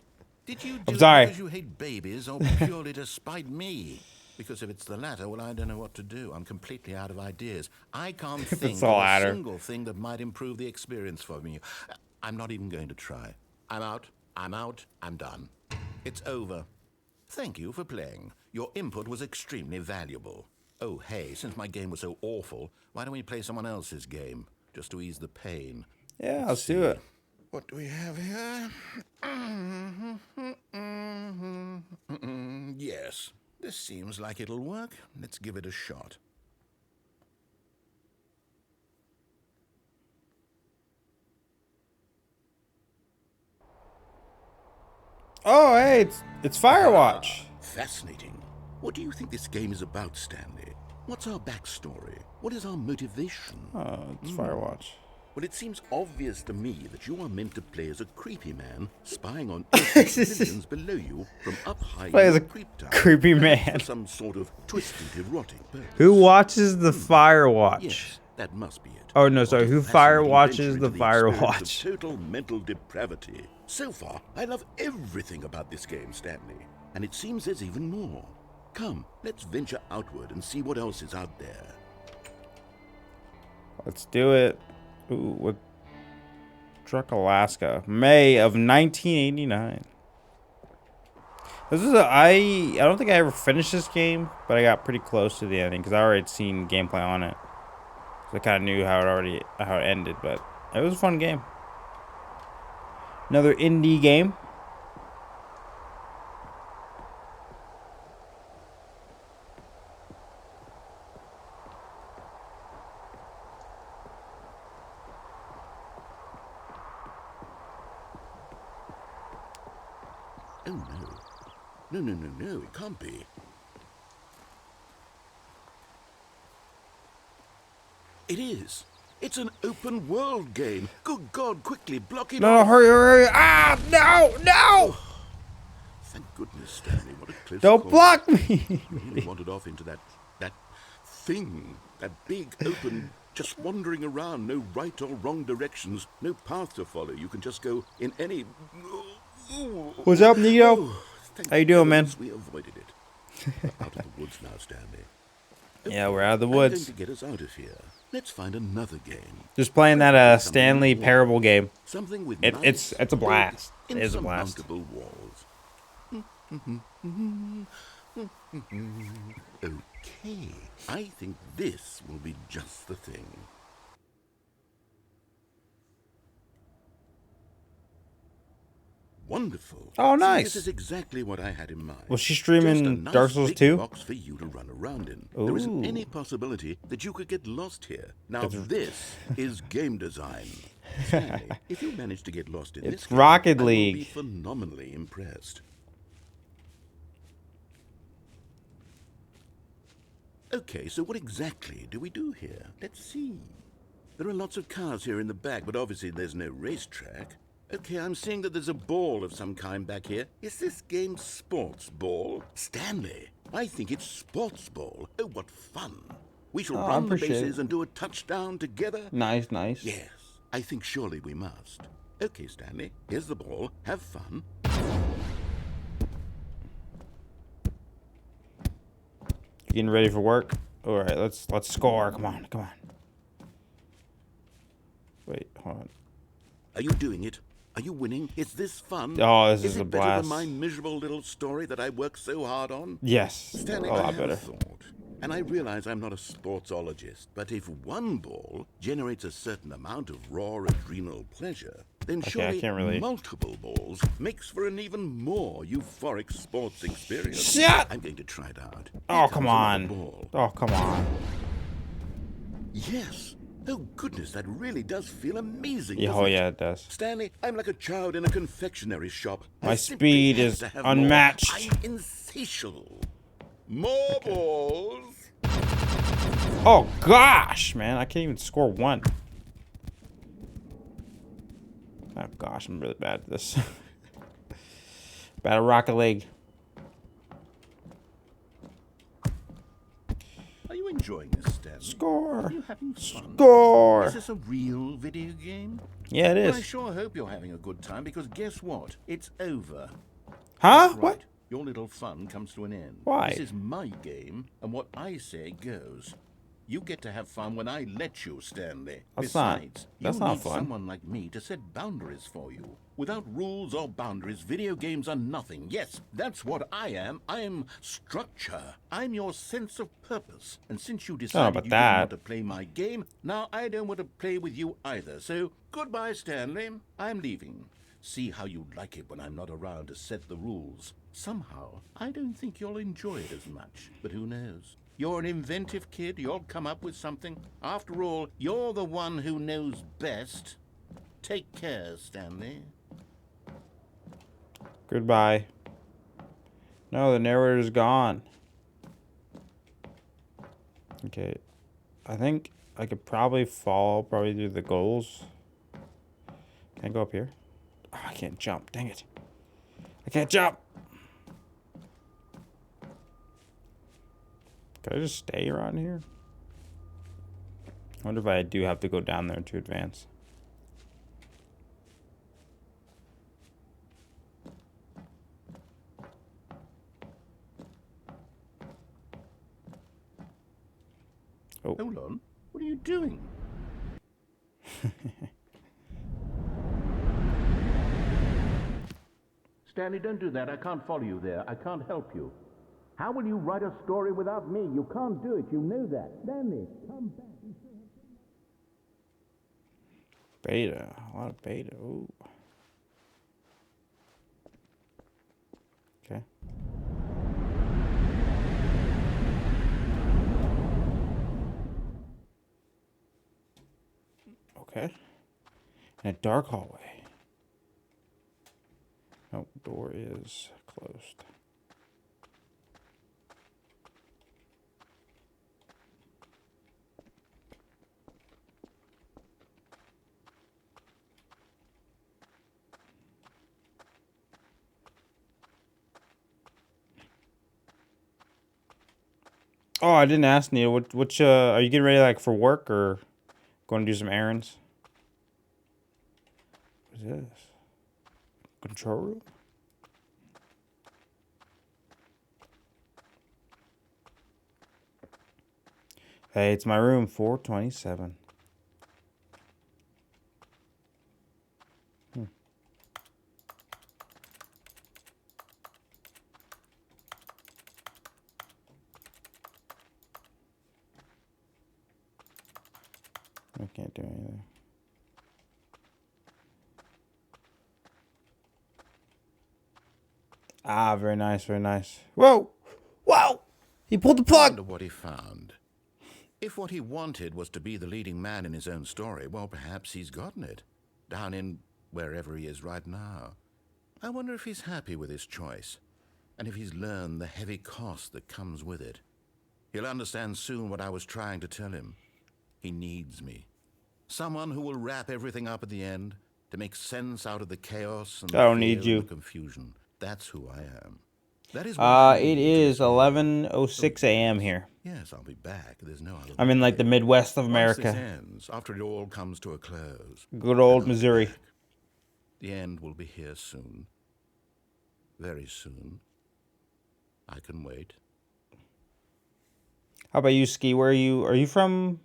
Did you do I'm it sorry. because you hate babies or purely to spite me? Because if it's the latter, well, I don't know what to do. I'm completely out of ideas. I can't think it's of the a latter. single thing that might improve the experience for me. I'm not even going to try. I'm out. I'm done. It's over. Thank you for playing. Your input was extremely valuable. Oh, hey, since my game was so awful, why don't we play someone else's game? Just to ease the pain. Yeah, let's do it. What do we have here? Yes, this seems like it'll work. Let's give it a shot. Oh, hey, it's Firewatch. Fascinating. What do you think this game is about, Stanley? What's our backstory? What is our motivation? Oh, it's Firewatch. Well, it seems obvious to me that you are meant to play as a creepy man spying on innocent civilians below you from up high Play in as your a creep tower. creepy Perhaps man. For some sort of twisted erotic purpose. Who watches the Firewatch? Yes, that must be it. Oh, no, What sorry, a who fascinating Firewatches venture the into experience Firewatch? of total mental depravity. So far, I love everything about this game, Stanley. And it seems there's even more. Come, let's venture outward and see what else is out there. Let's do it. Ooh, what? Truck, Alaska, May of 1989. This is I don't think I ever finished this game, but I got pretty close to the ending because I already seen gameplay on it. So I kind of knew how it ended, but it was a fun game. Another indie game. Oh, no. No, it can't be. It is. It's an open world game. Good God, quickly block it No, off. hurry. Ah, no. Thank goodness, Stanley. What a close Don't call. block me. You really wandered off into that thing. That big, open, just wandering around. No right or wrong directions. No path to follow. You can just go in any... What's up, Nito? Oh, thank How you doing, man? heavens we avoided it. We're out of the woods now, Stanley. Yeah, we're out of the I'm going woods. to get us out of here. Let's find another game. Just playing that Stanley Parable game. Something with It's a blast. It is a blast. insurmountable walls. Okay, I think this will be just the thing. Wonderful. Oh, See, nice. this is exactly what I had in mind. Was she Just a streaming nice Dark Souls big 2? box for you to run around in. There isn't Ooh. any possibility that you could get lost here. Now this is game design. Stanley, if you manage to get lost in It's this game, Rocket I will be League. phenomenally impressed. Okay, so what exactly do we do here? Let's see. There are lots of cars here in the back, but obviously there's no racetrack. Okay, I'm seeing that there's a ball of some kind back here. Is this game sports ball? Stanley, I think it's sports ball. Oh, what fun. We shall Oh, I run the appreciate bases it. and do a touchdown together. Nice, nice. Yes, I think surely we must. Okay, Stanley, here's the ball. Have fun. You getting ready for work? All right, let's score. Come on. Wait, hold on. Are you doing it? Are you winning? Is this fun? Oh, this is it a better blast. than my miserable little story that I worked so hard on? Yes, Stanley, a I lot have better. a thought. And I realize I'm not a sportsologist, but if one ball generates a certain amount of raw adrenal pleasure, then Okay, I surely can't really- multiple balls makes for an even more euphoric sports experience. Shut! I'm going to try it out. Oh, Here come comes on. another ball. Oh, come on. Yes. Oh, goodness, that really does feel amazing. Yeah, doesn't oh, it? yeah, it does. Stanley, I'm like a child in a confectionery shop. My I simply speed have is to have unmatched. More. I'm insatiable. More balls. Oh, gosh, man. I can't even score one. Oh, gosh, I'm really bad at this. Bad at Rocket League. Are you enjoying this, Stanley? Score. Are you having fun? Score. Is this a real video game? Yeah, it Well, I is. sure hope you're having a good time, because guess what? It's over. Huh? Right. What? Your little fun comes to an end. Why? This is my game, and what I say goes. You get to have fun when I let you, Stanley. That's Besides, not you need fun. someone like me to set boundaries for you. Without rules or boundaries, video games are nothing. Yes, that's what I am. I'm structure. I'm your sense of purpose. And since you decided about you that. didn't want to play my game, now I don't want to play with you either. So, goodbye, Stanley. I'm leaving. See how you like it when I'm not around to set the rules. Somehow, I don't think you'll enjoy it as much. But who knows? You're an inventive kid. You'll come up with something. After all, you're the one who knows best. Take care, Stanley. Goodbye. No, the narrator's gone. Okay. I think I could probably fall through the goals. Can I go up here? Oh, I can't jump. Dang it. I can't jump. Could I just stay around here? I wonder if I do have to go down there to advance. Oh. Hold on. What are you doing? Stanley, don't do that. I can't follow you there. I can't help you. How will you write a story without me? You can't do it. You know that. Stanley, come back. Beta. A lot of beta. Ooh. Okay. Okay. In a dark hallway. Nope, door is closed. Oh, I didn't ask Neil. Which are you getting ready like for work or going to do some errands? What is this? Control room? Hey, it's my room, 427. I can't do anything. Ah, very nice, very nice. Whoa! Whoa! He pulled the I plug! wonder what he found. If what he wanted was to be the leading man in his own story, well, perhaps he's gotten it. Down in wherever he is right now. I wonder if he's happy with his choice, and if he's learned the heavy cost that comes with it. He'll understand soon what I was trying to tell him. He needs me. Someone who will wrap everything up at the end, to make sense out of the chaos and I don't the fear need you. and the confusion. That's who I am. That is what I It need is to explain. 11:06 a.m. here. Yes, I'll be back. There's no other I'm in like the way. Midwest of Once this America. ends, after it all comes to a close, Good then old I'll be Missouri. back. The end will be here soon. Very soon. I can wait. How about you, Ski? Where are you? Are you from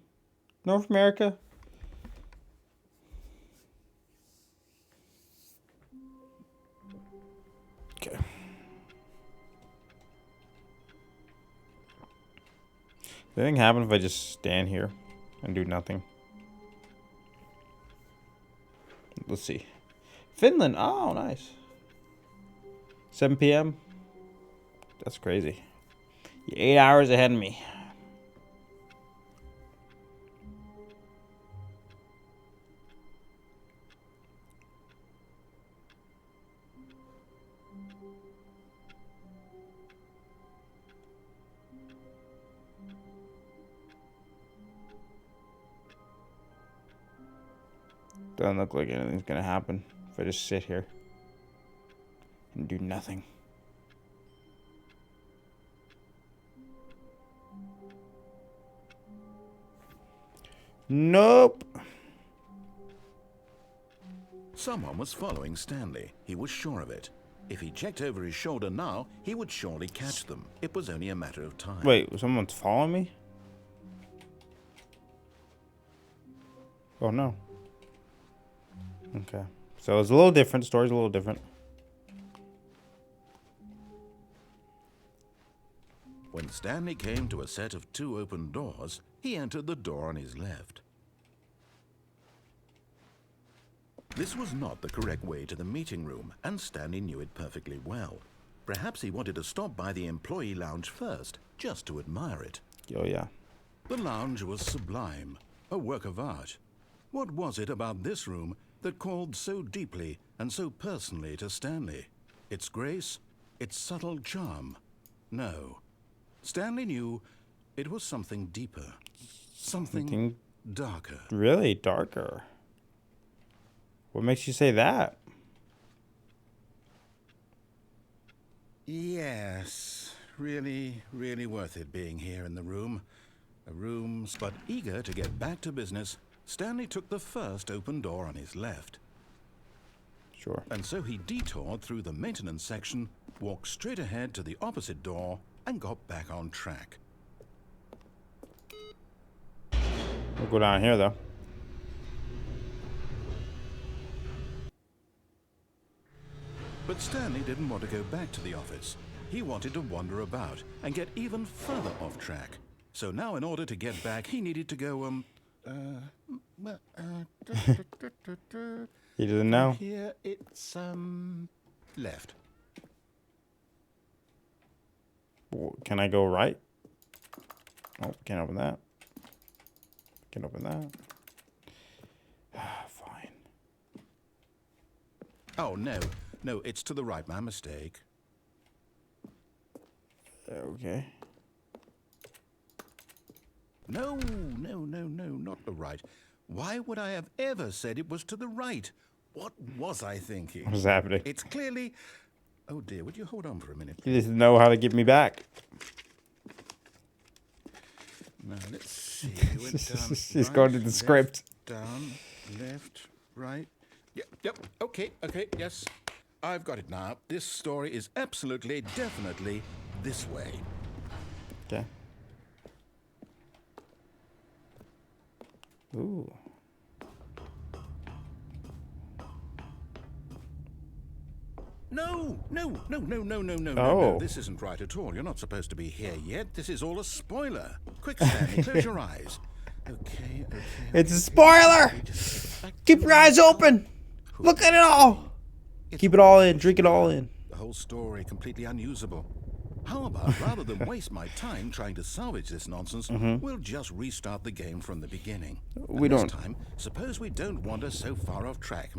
North America? Okay. Does anything happen if I just stand here and do nothing? Let's see. Finland. Oh, nice. 7 p.m. That's crazy. You're 8 hours ahead of me. Doesn't look like anything's gonna happen if I just sit here and do nothing. Nope. Someone was following Stanley. He was sure of it. If he checked over his shoulder now, he would surely catch them. It was only a matter of time. Wait, someone's following me? Oh no. Okay. So it's a little different. Story's a little different. When Stanley came to a set of 2 open doors, he entered the door on his left. This was not the correct way to the meeting room, and Stanley knew it perfectly well. Perhaps he wanted to stop by the employee lounge first, just to admire it. Oh yeah. The lounge was sublime, a work of art. What was it about this room that called so deeply and so personally to Stanley? Its grace? Its subtle charm? No. Stanley knew it was something deeper. Something darker. Really darker. What makes you say that? Yes, really, really worth it being here in the room. A room, but eager to get back to business, Stanley took the first open door on his left. Sure. And so he detoured through the maintenance section, walked straight ahead to the opposite door, and got back on track. We'll go down here though. But Stanley didn't want to go back to the office. He wanted to wander about and get even further off track. So now in order to get back, he needed to go, He doesn't know. Here it's, left. Can I go right? Oh, can't open that. Can't open that. Fine. Oh, no. No, it's to the right. My mistake. Okay. No, not the right. Why would I have ever said it was to the right? What was I thinking? What's happening? It's clearly... Oh, dear, would you hold on for a minute? He doesn't know how to get me back. Now, let's see. We went down He's right, going to the left, script. Down, left, right. Yep, okay, yes. I've got it now. This story is absolutely, definitely this way. Okay. Ooh. No. Oh. This isn't right at all. You're not supposed to be here yet. This is all a spoiler. Quick, Stanley, close your eyes. Okay. It's a spoiler! Keep your eyes open! Look at it all! Keep it all in. Drink it all in. The whole story completely unusable. How about, rather than waste my time trying to salvage this nonsense, we'll just restart the game from the beginning. We And don't. This time, suppose we don't wander so far off track,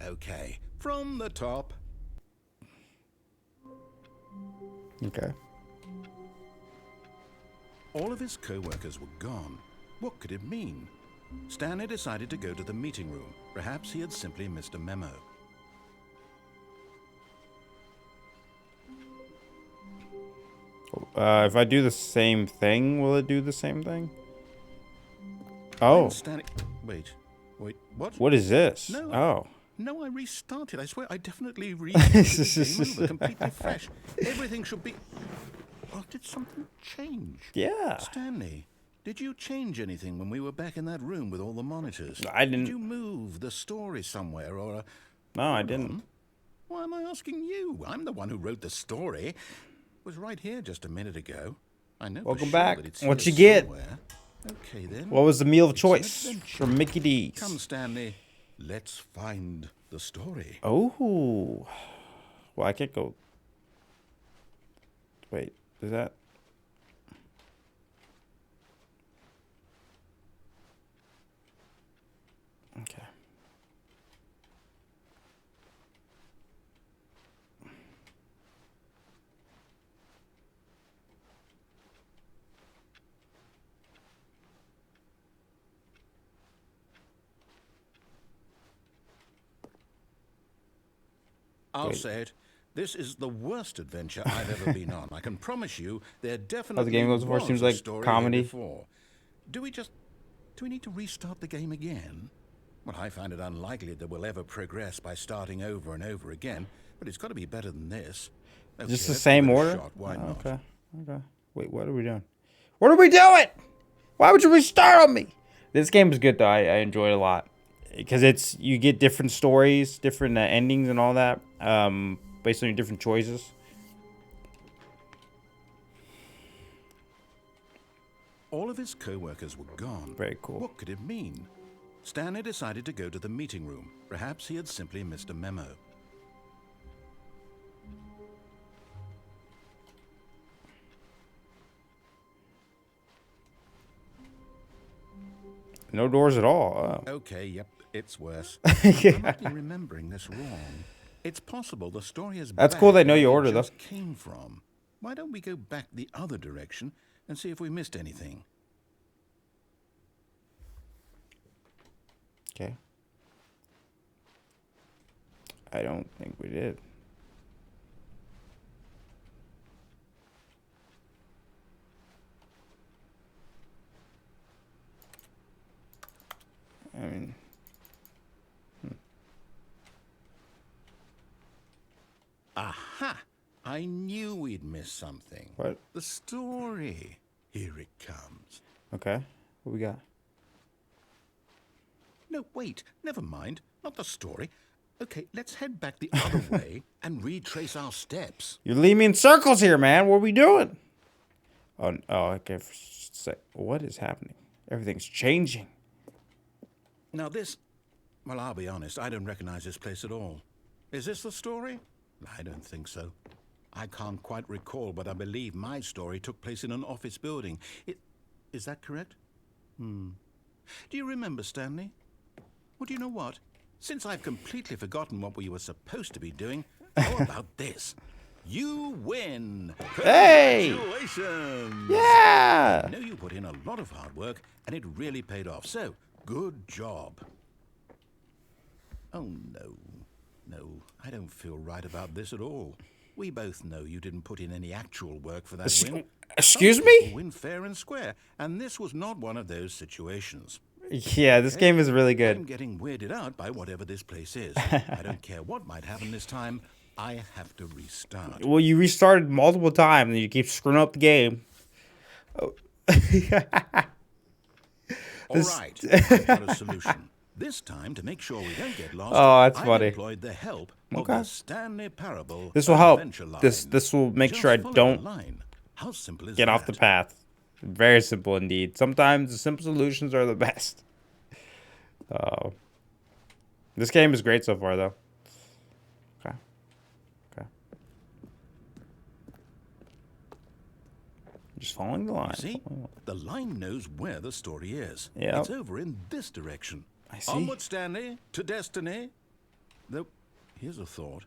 Okay, from the top. Okay. All of his co-workers were gone. What could it mean? Stanley decided to go to the meeting room. Perhaps he had simply missed a memo. If I do the same thing, will it do the same thing? Oh. Stanley... Wait, what? What is this? No. Oh. No, I restarted. I swear, I definitely restarted the game over, completely fresh. Everything should be... Oh, did something change? Yeah. Stanley, did you change anything when we were back in that room with all the monitors? I didn't. Did you move the story somewhere or... No, I didn't. Why am I asking you? I'm the one who wrote the story. It was right here just a minute ago. I know. Welcome for sure back. that it's What here you get? somewhere. Okay then. What was the meal of It's an choice adventure. from Mickey D's? Come, Stanley. Let's find the story. Oh. Well, I can't go. Wait, is that? Okay. I'll Wait. say it. This is the worst adventure I've ever been on. I can promise you, there definitely game goes before was seems a like story comedy. here before. Do we need to restart the game again? Well, I find it unlikely that we'll ever progress by starting over and over again, but it's got to be better than this. Okay, Just the let's same give it a order? shot. Why Oh, not? okay. Okay. Wait, what are we doing? What are we doing? Why would you restart on me? This game is good though. I enjoy it a lot because you get different stories, different endings, and all that based on your different choices. All of his co-workers were gone. Very cool. What could it mean? Stanley decided to go to the meeting room. Perhaps he had simply missed a memo. No doors at all. Oh. Okay, yep, it's worse. Yeah. I might be remembering this wrong. It's possible the story is That's back cool they know where your it order, though. just came from. Why don't we go back the other direction and see if we missed anything? Okay. I don't think we did. I mean, Aha! I knew we'd missed something. what? The story. Here it comes. Okay. What we got? No, wait. Never mind. Not the story. Okay, let's head back the other way and retrace our steps. You're leading me in circles here, man. What are we doing? Oh, okay. What is happening? Everything's changing. Now this... Well, I'll be honest. I don't recognize this place at all. Is this the story? I don't think so. I can't quite recall, but I believe my story took place in an office building. Is that correct? Do you remember, Stanley? Well, do you know what? Since I've completely forgotten what we were supposed to be doing, how about this? You win! Hey! Congratulations! Yeah! I know you put in a lot of hard work, and it really paid off, so good job. Oh, no. No, I don't feel right about this at all. We both know you didn't put in any actual work for that win. Excuse Some me? people win fair and square, and this was not one of those situations. Yeah, this game is really I'm good. getting weirded out by whatever this place is. I don't care what might happen this time. I have to restart. Well, you restarted multiple times and you keep screwing up the game. Oh. All right, I've got a solution. This time, to make sure we don't get lost, Oh, that's I've funny. employed the help of Okay. the Stanley Parable This will help. Adventure line. This will make Just sure I follow the don't line. How simple is get that? off the path. Very simple indeed. Sometimes the simple solutions are the best. Oh. This game is great so far, though. Okay. Okay. Just following the line. See? The line knows where the story is. Yep. It's over in this direction. I see. Onward, Stanley, to destiny. Though, here's a thought.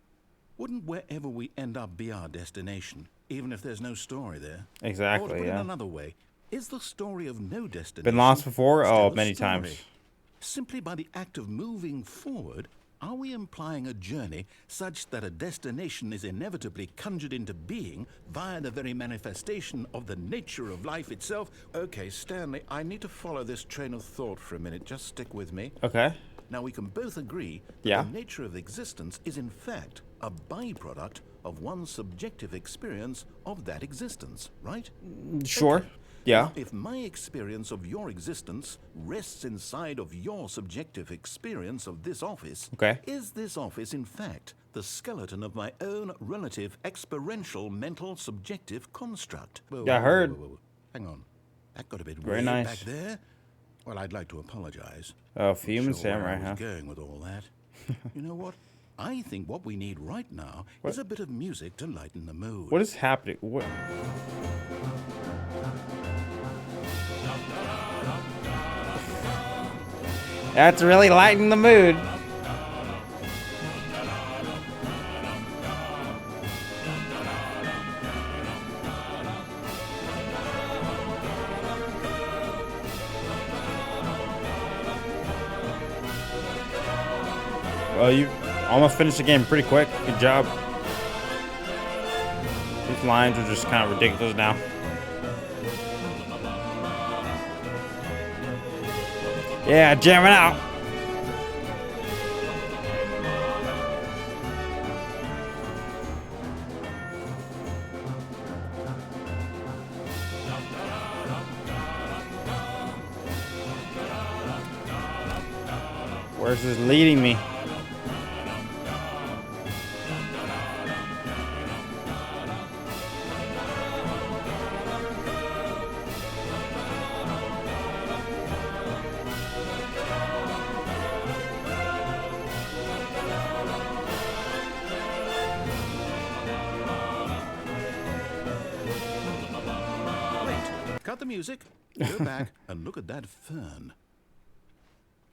Wouldn't wherever we end up be our destination, even if there's no story there? Or to Exactly, put it yeah. another way, is the story of no destination Been lost before? still Oh, a many story? times. Simply by the act of moving forward, are we implying a journey such that a destination is inevitably conjured into being via the very manifestation of the nature of life itself? Okay, Stanley, I need to follow this train of thought for a minute. Just stick with me. Okay. Now, we can both agree that Yeah. the nature of existence is in fact a byproduct of one's subjective experience of that existence, right? Sure. Okay. Yeah. Now, if my experience of your existence rests inside of your subjective experience of this office, Okay. is this office in fact the skeleton of my own relative experiential mental subjective construct? Whoa, Yeah, I whoa, heard. whoa, whoa, whoa. Hang on. That got a bit Very weird nice. back there. Well, I'd like to apologize. Oh, Human Not sure where Samurai, I huh? was going with all that. You know what? I think what we need right now is a bit of music to lighten the mood. What is happening? What? That's really lightening the mood. Well, you almost finished the game pretty quick. Good job. These lines are just kind of ridiculous now. Yeah, jamming out. Where's this leading me? Wait, cut the music, go back and look at that fern.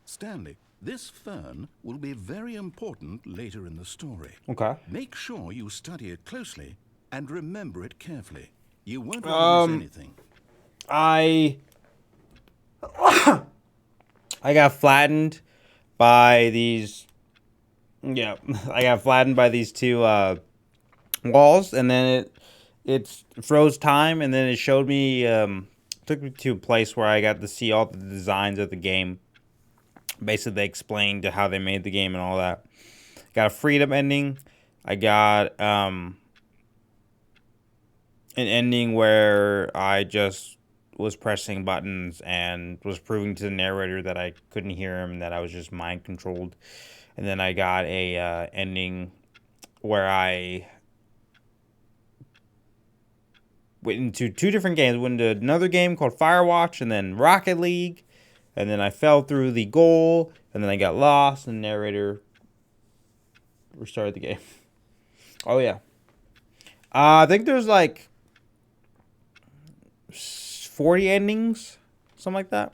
Stanley, this fern will be very important later in the story. Okay. Make sure you study it closely and remember it carefully. You won't want to miss anything. I got flattened by these. Yeah, I got flattened by these two walls, and then it froze time, and then it showed me took me to a place where I got to see all the designs of the game. Basically, they explained how they made the game and all that. Got a freedom ending. I got an ending where I just was pressing buttons and was proving to the narrator that I couldn't hear him, that I was just mind controlled. And then I got a ending where I went into two different games. Went into another game called Firewatch, and then Rocket League. And then I fell through the goal, and then I got lost, and the narrator restarted the game. Oh, yeah. I think there's like 40 endings, something like that.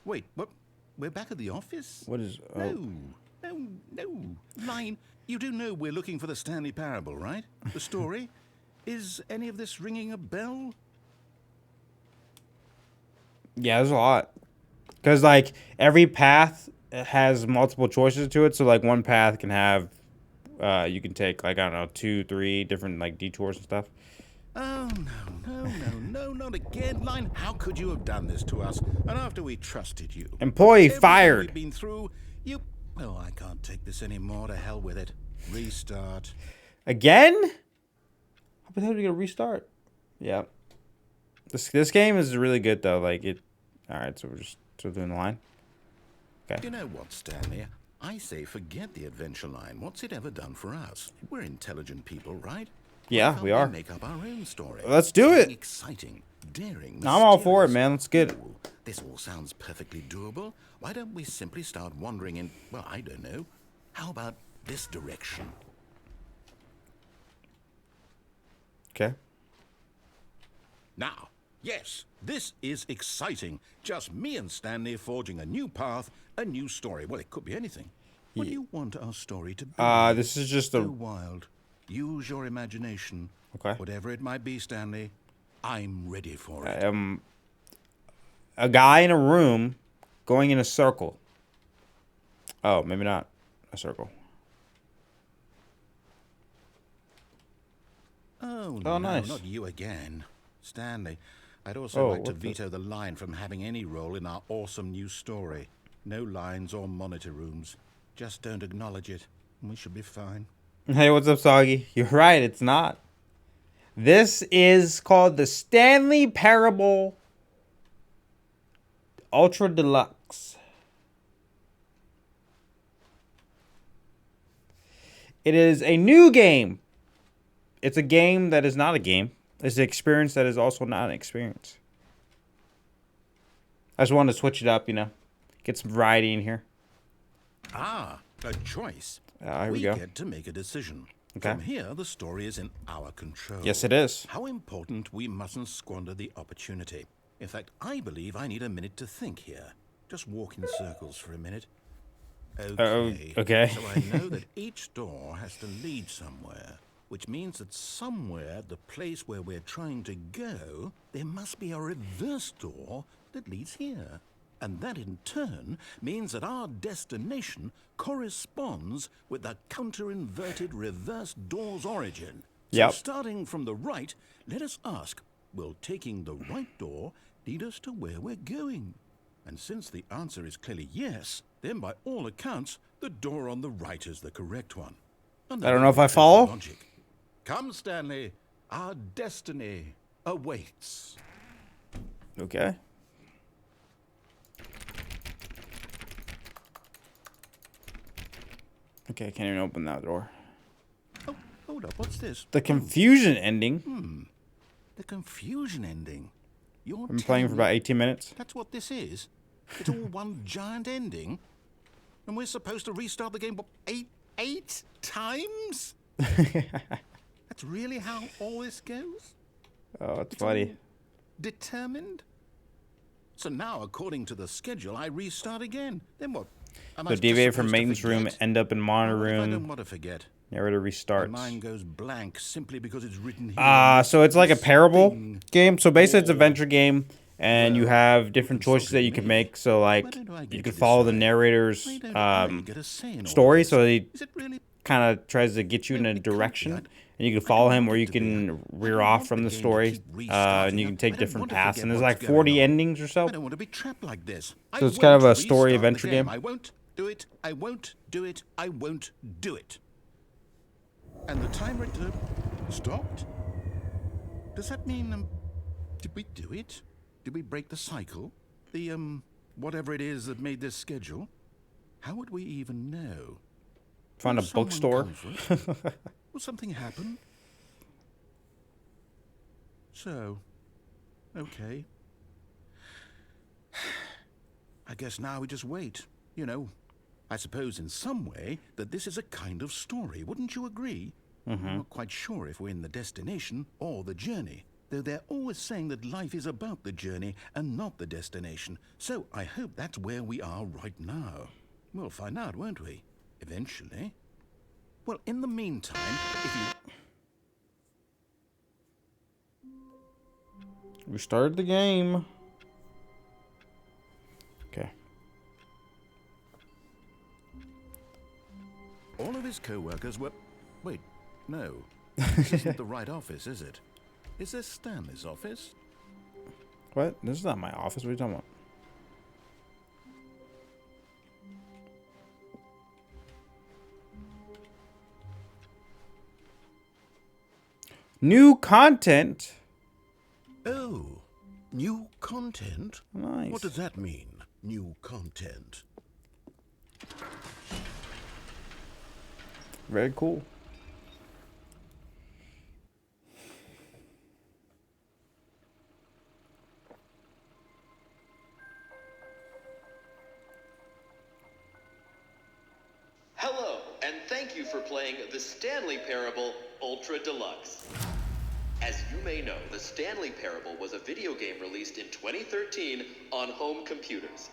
Wait, what? We're back at the office? What is... No. Line, you do know we're looking for the Stanley Parable, right? The story? Is any of this ringing a bell? Yeah, there's a lot. Because, like, every path has multiple choices to it. So, like, one path can have... you can take, like, I don't know, 2, 3 different, like, detours and stuff. Oh, no, not again. Line, how could you have done this to us? And after we trusted you. Employee Everything fired. we've been through, you... Oh, I can't take this anymore. To hell with it. Restart. Again? How the hell are we gonna restart? Yeah. This game is really good though. Like it. All right, so we're just still doing the line. Okay. You know what, Stanley? I say forget the adventure line. What's it ever done for us? We're intelligent people, right? Yeah, Why can't we are. Make up our own story. Let's do Something it. Exciting, daring. I'm all for it, mysterious. man. Let's get it. Ooh, this all sounds perfectly doable. Why don't we simply start wandering in? Well, I don't know. How about this direction? Okay. Now, yes, this is exciting. Just me and Stanley forging a new path, a new story. Well, it could be anything. What do you want our story to be? This is just Go a. wild. Use your imagination. Okay. Whatever it might be, Stanley, I'm ready for it. A guy in a room going in a circle. Oh, maybe not a circle. Oh, Oh, no, nice. not you again. Stanley, I'd also Oh, like to what the- veto the line from having any role in our awesome new story. No lines or monitor rooms. Just don't acknowledge it, and we should be fine. Hey, what's up, Soggy? You're right, it's not. This is called the Stanley Parable Ultra Deluxe. It is a new game. It's a game that is not a game. It's an experience that is also not an experience. I just wanted to switch it up, you know. Get some variety in here. Ah, a choice. Here we we go. get to make a decision. Okay. From here, the story is in our control. Yes, it is. How important we mustn't squander the opportunity. In fact, I believe I need a minute to think here. Just walk in circles for a minute. Okay. okay. So I know that each door has to lead somewhere, which means that somewhere, the place where we're trying to go, there must be a reverse door that leads here. And that in turn means that our destination corresponds with the counter-inverted reverse door's origin. Yep. So starting from the right, let us ask, will taking the right door lead us to where we're going? And since the answer is clearly yes, then by all accounts, the door on the right is the correct one. I don't know if I follow. Logic. Come, Stanley, our destiny awaits. Okay. Okay, I can't even open that door. Oh, hold up, what's this? The confusion ending. The confusion ending. You're I've been playing for telling about me 18 minutes. that's what this is? It's all one giant ending? And we're supposed to restart the game, what, eight times? That's really how all this goes? Oh, it's It's funny. all determined? So now, according to the schedule, I restart again. Then what? Am I So just deviate from supposed to maintenance room, forget? end up in monitor What if I don't room, want to forget? narrator My restarts. mind goes blank simply because it's written here. So it's like a This parable thing. game. So basically it's an Oh. adventure game, and you Well, have different choices that consulted you can me. make. So Why like don't I you get can to follow the decide? narrator's Why don't I get a say in all story. this? So he Is it really? kind of tries to get you in Well, a it could be. direction, I- and you can I follow don't him, want or it you to be. can I rear don't off want from the game to story, keep and restarting. you can I take don't different want to paths. forget And there's what's like going 40 on. endings or so. I don't want to be trapped like this. So it's kind of a story adventure game. I won't do it. I won't do it. I won't do it. And the timer stopped. Does that mean did we do it? Did we break the cycle? The whatever it is that made this schedule? How would we even know? Found a Will someone bookstore. come for us? Will something happen? So, okay. I guess now we just wait. You know, I suppose in some way that this is a kind of story. Wouldn't you agree? I'm not quite sure if we're in the destination or the journey, though they're always saying that life is about the journey and not the destination. So I hope that's where we are right now. We'll find out, won't we? Eventually. Well, in the meantime, if you... We started the game. Okay. All of his co-workers were... Wait, no. This isn't the right office, is it? Is this Stanley's office? What? This is not my office. What are you talking about? New content. Oh, new content? Nice. What does that mean, new content? Very cool. Hello, and thank you for playing the Stanley Parable Ultra Deluxe. As you may know, the Stanley Parable was a video game released in 2013 on home computers.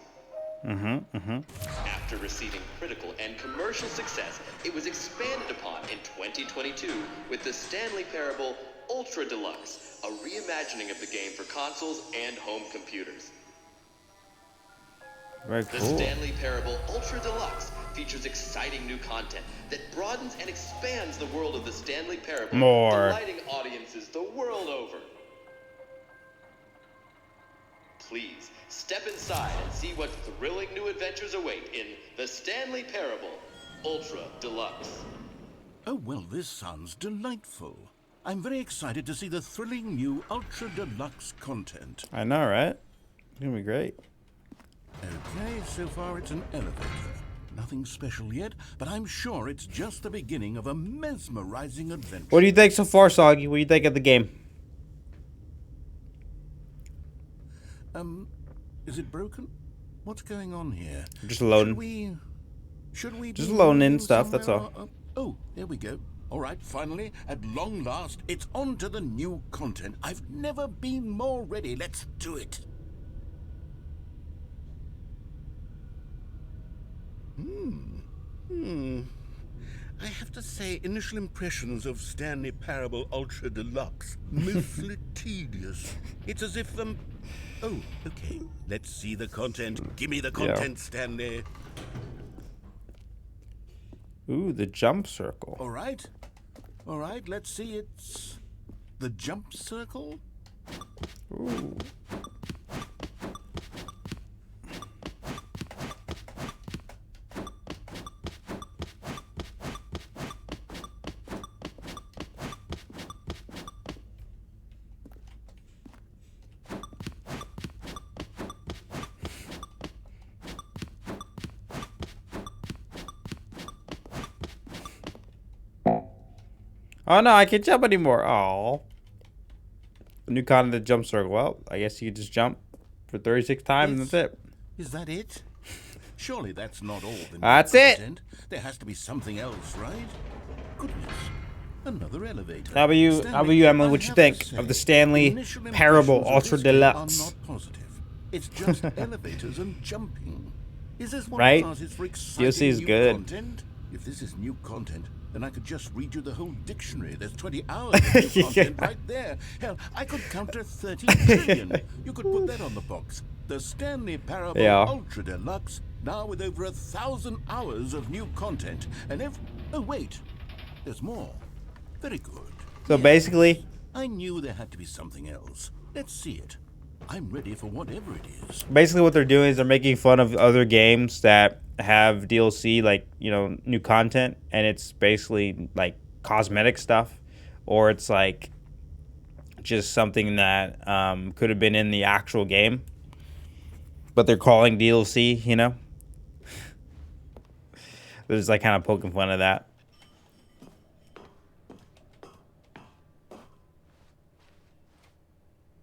After receiving critical and commercial success, it was expanded upon in 2022 with the Stanley Parable Ultra Deluxe, a reimagining of the game for consoles and home computers. Very The cool. Stanley Parable Ultra Deluxe features exciting new content that broadens and expands the world of the Stanley Parable, More. delighting audiences the world over. Please step inside and see what thrilling new adventures await in the Stanley Parable Ultra Deluxe. Oh, well, this sounds delightful. I'm very excited to see the thrilling new Ultra Deluxe content. I know, right? It's gonna be great. Okay, so far it's an elevator. Nothing special yet, but I'm sure it's just the beginning of a mesmerizing adventure. What do you think so far, Soggy? What do you think of the game? Is it broken? What's going on here? Just loading. Should we Just be loading in moving stuff, that's somewhere? all. Oh, there we go. All right, finally, at long last, it's on to the new content. I've never been more ready. Let's do it. I have to say, initial impressions of Stanley Parable Ultra Deluxe, mostly tedious. It's as if Oh, okay. Let's see the content. Give me the content, Stanley. Ooh, the jump circle. All right. All right, let's see. It's the jump circle. Ooh. Oh no, I can't jump anymore. Oh. New content, the jump circle. Well, I guess you just jump for 36 times and that's it. Is that it? Surely that's not all the new That's it. content. There has to be something else, right? Goodness. Another elevator. How about you, Stanley, Emily? I What you have think to say, of the Stanley initial Parable impressions of Ultra this game Deluxe? are not positive. It's just elevators and jumping. Is this what Right? classes for exciting DLC is new good. content? If this is new content, then I could just read you the whole dictionary. There's 20 hours of new content right there. Hell, I could counter 30 trillion. You could put that on the box. The Stanley Parable Ultra Deluxe, now with over 1,000 hours of new content. And oh, wait. There's more. Very good. So basically, I knew there had to be something else. Let's see it. I'm ready for whatever it is. basically what they're doing is they're making fun of other games that have DLC, like, you know, new content, and it's basically like cosmetic stuff, or it's like just something that could have been in the actual game, but they're calling DLC, you know? They're just like kind of poking fun of that.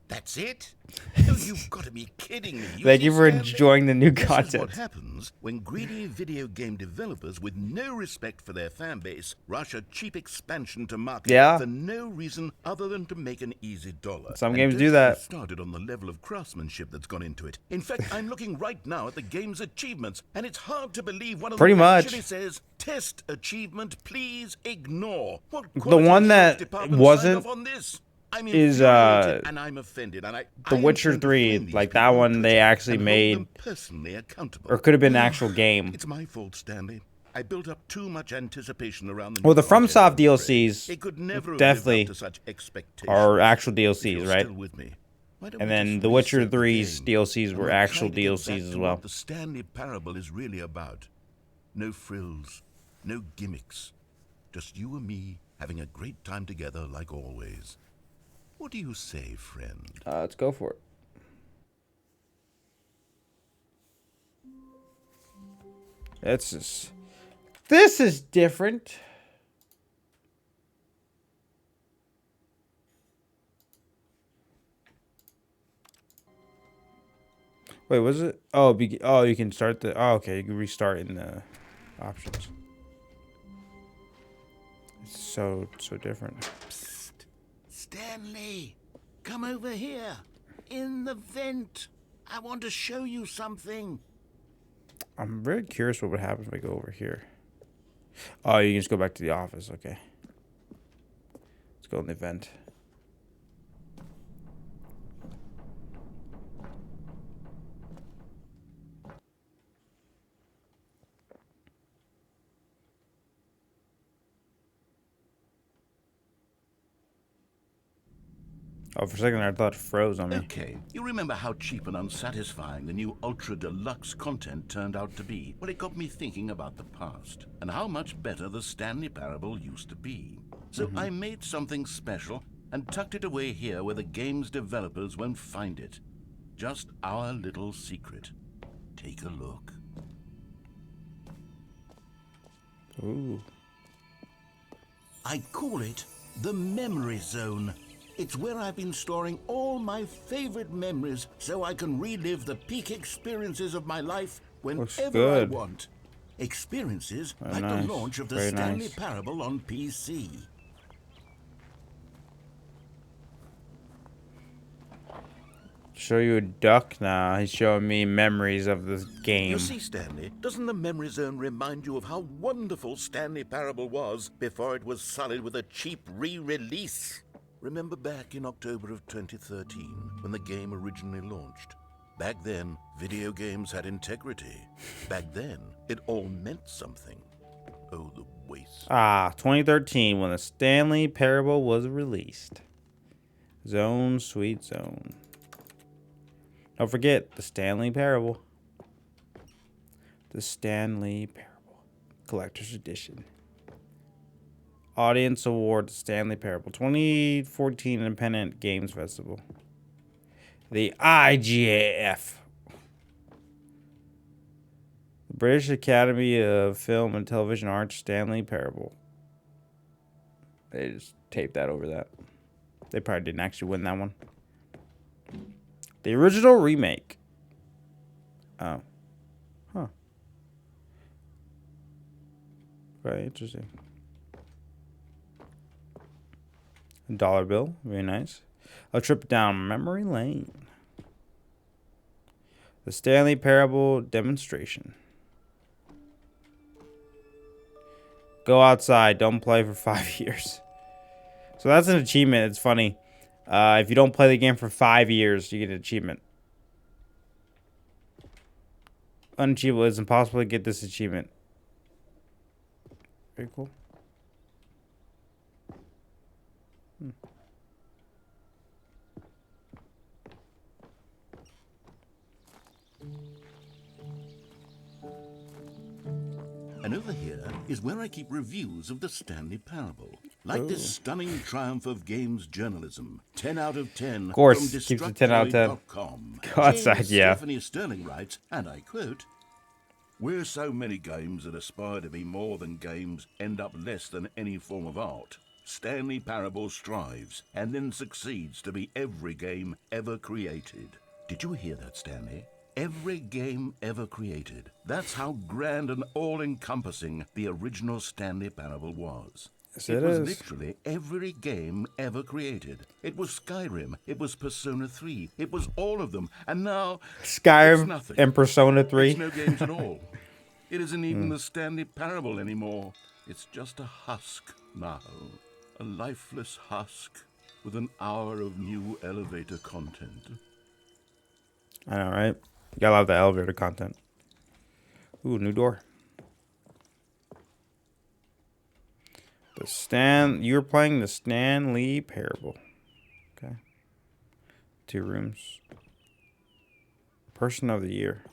That's it? No, you've got to be kidding me. Thank you for Stanley? enjoying the new This is content. what happens when greedy video game developers with no respect for their fan base rush a cheap expansion to market for no reason other than to make an easy dollar. Some And games don't do get that. me started on the level of craftsmanship that's gone into it. In fact, I'm looking right now at the game's achievements, and it's hard to believe one of Pretty them much. actually says, "Test achievement, please ignore." What The one that department signed wasn't off on this? I'm is, infuriated and I'm offended, and The Witcher intend to 3, find these like that people one on they Twitter actually and hold made, them personally accountable. or could have been an actual game. It's my fault, Stanley. I built up too much anticipation around the Well, new the FromSoft content, I'm afraid. DLCs It could never have definitely lived up to such expectations. are actual If DLCs, you're right? still with me, why don't And we then just The Witcher reset the 3's game? DLCs And were we'll actual try to get DLCs back as to well. what the Stanley Parable is really about. No frills, no gimmicks. Just you and me having a great time together like always. What do you say, friend? Let's go for it. This is different. Wait, was it? Oh, you can start the. Oh, okay, you can restart in the options. It's so different. Psst. Stanley, come over here. In the vent. I want to show you something. I'm very curious what would happen if I go over here. Oh, you can just go back to the office. Okay. Let's go in the vent. Oh, for a second I thought it froze on me. Okay, you remember how cheap and unsatisfying the new Ultra Deluxe content turned out to be? Well, it got me thinking about the past and how much better the Stanley Parable used to be. So I made something special and tucked it away here where the game's developers won't find it. Just our little secret. Take a look. Ooh. I call it the Memory Zone. It's where I've been storing all my favorite memories so I can relive the peak experiences of my life whenever I want. Experiences like the launch of the Stanley Parable on PC. Show you a duck now. He's showing me memories of this game. You see, Stanley, doesn't the Memory Zone remind you of how wonderful Stanley Parable was before it was sullied with a cheap re-release? Remember back in October of 2013, when the game originally launched? Back then, video games had integrity. Back then, it all meant something. Oh, the waste. 2013, when the Stanley Parable was released. Zone, sweet zone. Don't forget, the Stanley Parable. The Stanley Parable. Collector's Edition. Audience Award, Stanley Parable. 2014 Independent Games Festival. The IGAF. The British Academy of Film and Television Arts, Stanley Parable. They just taped that over that. They probably didn't actually win that one. The original remake. Oh. Huh. Very interesting. Dollar bill. Very nice. A trip down memory lane. The Stanley Parable demonstration. Go outside. Don't play for 5 years. So that's an achievement. It's funny. If you don't play the game for 5 years, you get an achievement. Unachievable. It's impossible to get this achievement. Very cool. And over here is where I keep reviews of the Stanley Parable. Like this stunning triumph of games journalism. 10 out of 10. Of course, keeps it 10 out of 10. Go outside, yeah. Stephanie Sterling writes, and I quote, "Where so many games that aspire to be more than games end up less than any form of art, Stanley Parable strives and then succeeds to be every game ever created." Did you hear that, Stanley? Every game ever created. That's how grand and all-encompassing the original Stanley Parable was. Yes, it was literally every game ever created. It was Skyrim. It was Persona 3. It was all of them. And now Skyrim and Persona 3. It's no games at all. It isn't even the Stanley Parable anymore. It's just a husk now. A lifeless husk with an hour of new elevator content. I know, right? You gotta love the elevator content. Ooh, new door. You're playing the Stanley Parable. Okay. 2 rooms. Person of the year.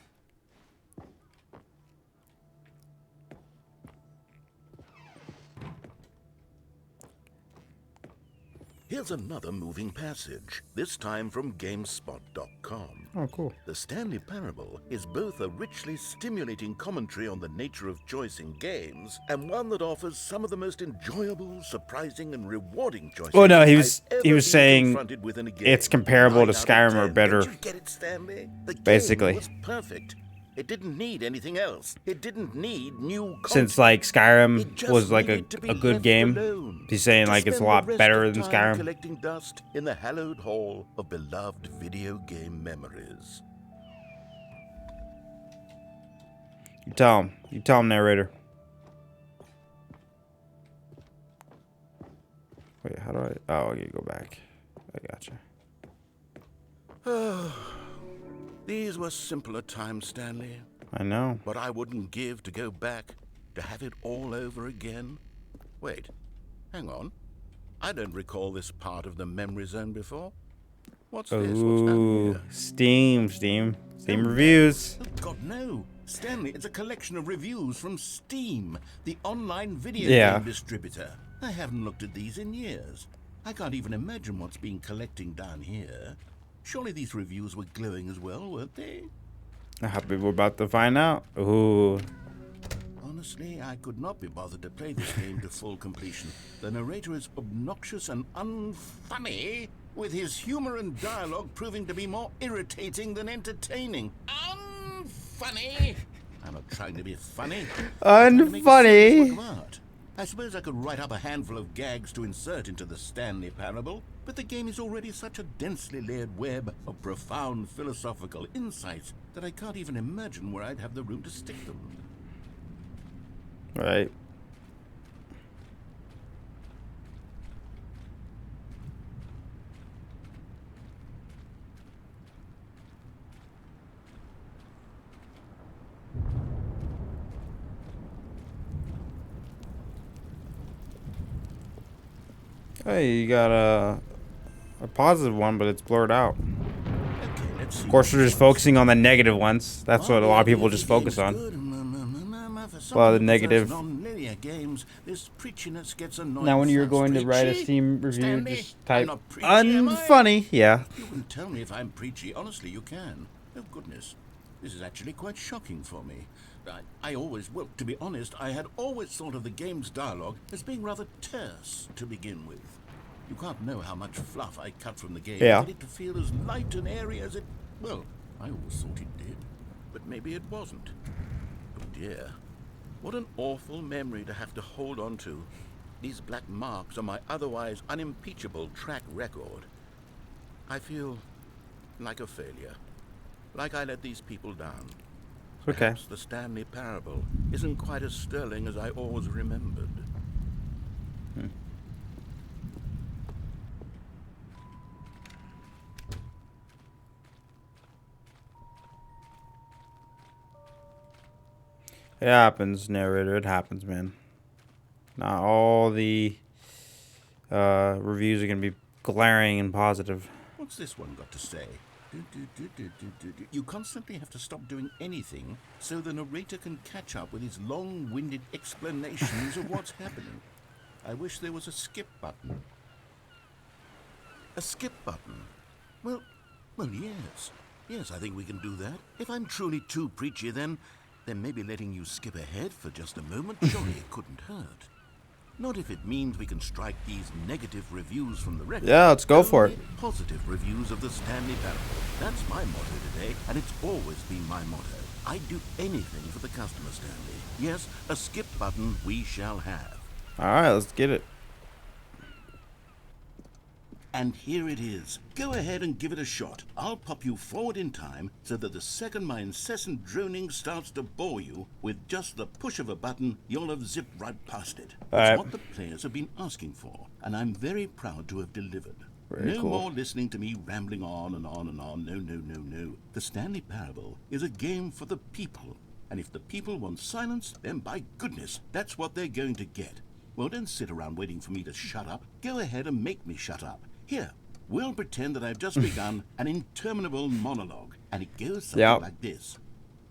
Here's another moving passage, this time from GameSpot.com. Oh, cool. The Stanley Parable is both a richly stimulating commentary on the nature of choice in games and one that offers some of the most enjoyable, surprising, and rewarding choices. Oh no, he I've was ever saying been confronted with in a game. it's comparable to 9 out of Skyrim or 10. better. Don't you get it, Stanley? The game Basically. was perfect. It didn't need anything else. It didn't need new content. Since like Skyrim It just was like a needed to be good left game, alone. he's saying To like it's a spend lot the rest better of than time Skyrim. collecting dust in the hallowed hall of beloved video game memories. You tell him, narrator. Wait, how do I? Oh, you go back. I gotcha. These were simpler times, Stanley. I know. But I wouldn't give to go back, to have it all over again. Wait, hang on. I don't recall this part of the memory zone before. What's this? What's down Ooh, here? Steam reviews. Oh, God, no. Stanley, it's a collection of reviews from Steam, the online video game distributor. I haven't looked at these in years. I can't even imagine what's been collecting down here. Surely these reviews were glowing as well, weren't they? Happy we're about to find out. Ooh. Honestly, I could not be bothered to play this game to full completion. The narrator is obnoxious and unfunny, with his humor and dialogue proving to be more irritating than entertaining. Unfunny! I'm not trying to be funny. I'm trying to make a serious work of art. I suppose I could write up a handful of gags to insert into the Stanley Parable, but the game is already such a densely layered web of profound philosophical insights that I can't even imagine where I'd have the room to stick them. Right. Hey, you got a positive one, but it's blurred out. Okay, let's see. Of course, we're just focusing on the negative ones. That's what a lot of people just focus on. A lot of the negative. Non-linear games, this preachiness gets annoying. Now, when you're fast. going to write a Preachy? Steam review, Stanley, just type I'm not preachy, am I? unfunny. Yeah. You can tell me if I'm preachy. Honestly, you can. Oh, goodness. This is actually quite shocking for me. I always, well, to be honest, I had always thought of the game's dialogue as being rather terse to begin with. You can't know how much fluff I cut from the game Yeah. to get it to feel as light and airy as it, well, I always thought it did. But maybe it wasn't. Oh, dear. What an awful memory to have to hold on to. These black marks on my otherwise unimpeachable track record. I feel like a failure. Like I let these people down. Okay. Perhaps the Stanley Parable isn't quite as sterling as I always remembered. It happens, narrator. It happens, man. Not all the reviews are going to be glaring and positive. What's this one got to say? You constantly have to stop doing anything so the narrator can catch up with his long-winded explanations of what's happening. I wish there was a skip button. A skip button? Well, yes. Yes, I think we can do that. If I'm truly too preachy, then maybe letting you skip ahead for just a moment, surely it couldn't hurt. Not if it means we can strike these negative reviews from the record. Yeah, let's go for it. Only positive reviews of the Stanley Parable. That's my motto today, and it's always been my motto. I'd do anything for the customer, Stanley. Yes, a skip button we shall have. All right, let's get it. And here it is. Go ahead and give it a shot. I'll pop you forward in time so that the second my incessant droning starts to bore you, with just the push of a button, you'll have zipped right past it. All It's right. what the players have been asking for, and I'm very proud to have delivered. Very No cool. more listening to me rambling on and on and on. No. The Stanley Parable is a game for the people. And if the people want silence, then by goodness, that's what they're going to get. Well, don't sit around waiting for me to shut up. Go ahead and make me shut up. Here, we'll pretend that I've just begun an interminable monologue, and it goes something Yep. like this.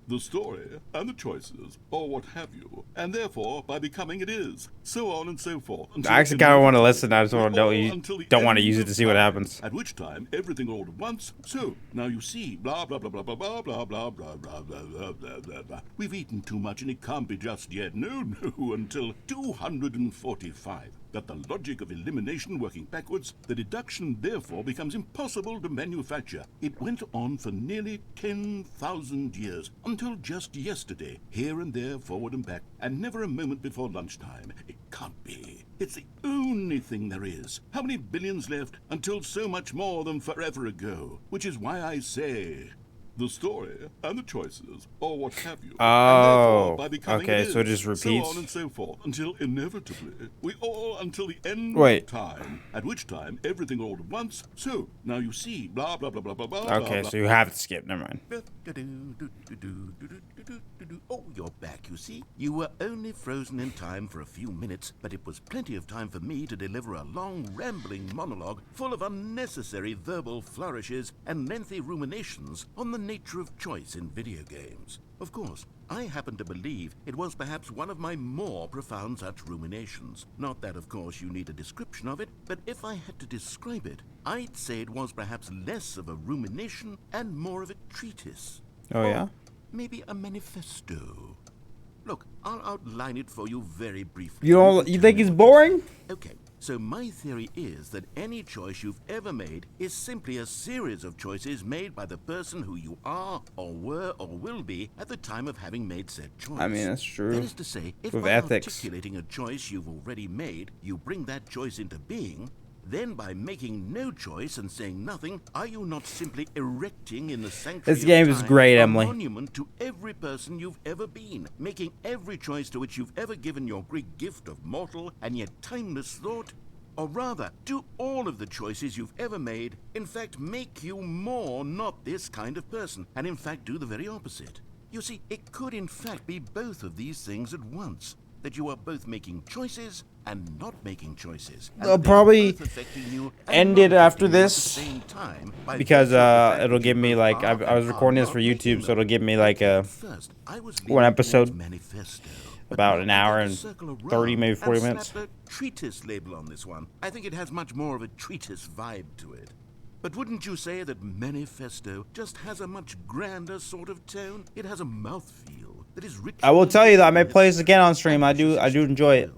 the story and the choices, or what have you, and therefore by becoming it is, so on and so forth. I actually kind of want to listen. I just want to Until the don't want to end use it of to see what time, happens. At which time everything all at once. So now you see, blah blah blah blah blah blah blah blah blah blah blah blah blah blah blah. We've eaten too much and it can't be just yet. No, no, until 245. That the logic of elimination working backwards, the deduction therefore becomes impossible to manufacture. It went on for nearly 10,000 years, until just yesterday, here and there, forward and back, and never a moment before lunchtime. It can't be. It's the only thing there is. How many billions left until so much more than forever ago? Which is why I say, the story and the choices, or what have you. Oh, by becoming okay, it so it is, just repeats. So on and so forth, until inevitably, we all until the end Wait. of time, at which time everything all at once. So, now you see, blah, blah, blah, blah, blah, blah, Okay, blah, so you have to skip. Never mind. Oh, you're back, you see. You were only frozen in time for a few minutes, but it was plenty of time for me to deliver a long, rambling monologue full of unnecessary verbal flourishes and lengthy ruminations on the nature of choice in video games. Of course, I happen to believe it was perhaps one of my more profound such ruminations. Not that, of course, you need a description of it, but if I had to describe it, I'd say it was perhaps less of a rumination and more of a treatise. Oh, yeah? Or maybe a manifesto. Look, I'll outline it for you very briefly. You think he's boring? Okay, so my theory is that any choice you've ever made is simply a series of choices made by the person who you are, or were, or will be at the time of having made said choice. I mean, that's true. That is to say, if With by ethics. articulating a choice you've already made, you bring that choice into being, then by making no choice and saying nothing, are you not simply erecting in the sanctuary This game of is time great, a Emily. monument to every person you've ever been, making every choice to which you've ever given your great gift of mortal and yet timeless thought? Or rather, do all of the choices you've ever made, in fact, make you more not this kind of person, and in fact do the very opposite? You see, it could in fact be both of these things at once. That you are both making choices and not making choices. And They'll they're probably both affecting you and end not it after affecting you at the this, same time by because virtue of the fact it'll that give you me both like are I was and recording are this for not making YouTube, so them. it'll give me like a First, I was one leaning episode towards manifesto, but about now an I hour take a and circle 30, around maybe and 40 slap minutes. the treatise label on this one. I think it has much more of a treatise vibe to it. But wouldn't you say that manifesto just has a much grander sort of tone? It has a mouthfeel that is rich. I will tell you that I may play this again on stream. I do enjoy it.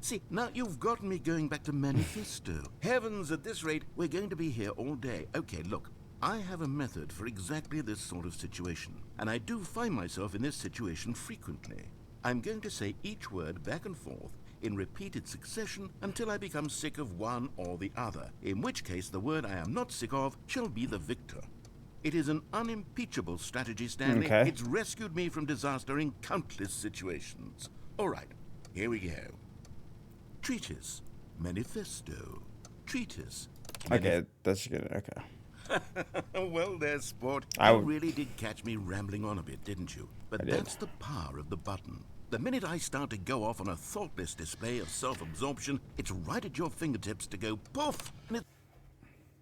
See, now you've gotten me going back to manifesto. Heavens, at this rate, we're going to be here all day. Okay, look, I have a method for exactly this sort of situation, and I do find myself in this situation frequently. I'm going to say each word back and forth in repeated succession until I become sick of one or the other, in which case the word I am not sick of shall be the victor. It is an unimpeachable strategy, Stanley. Okay. It's rescued me from disaster in countless situations. All right, here we go. Treatise, manifesto, treatise. Okay, that's good. Okay. Well, there, sport. I You would- really did catch me rambling on a bit, didn't you? But I did. that's the power of the button. The minute I start to go off on a thoughtless display of self-absorption, it's right at your fingertips to go poof, and it...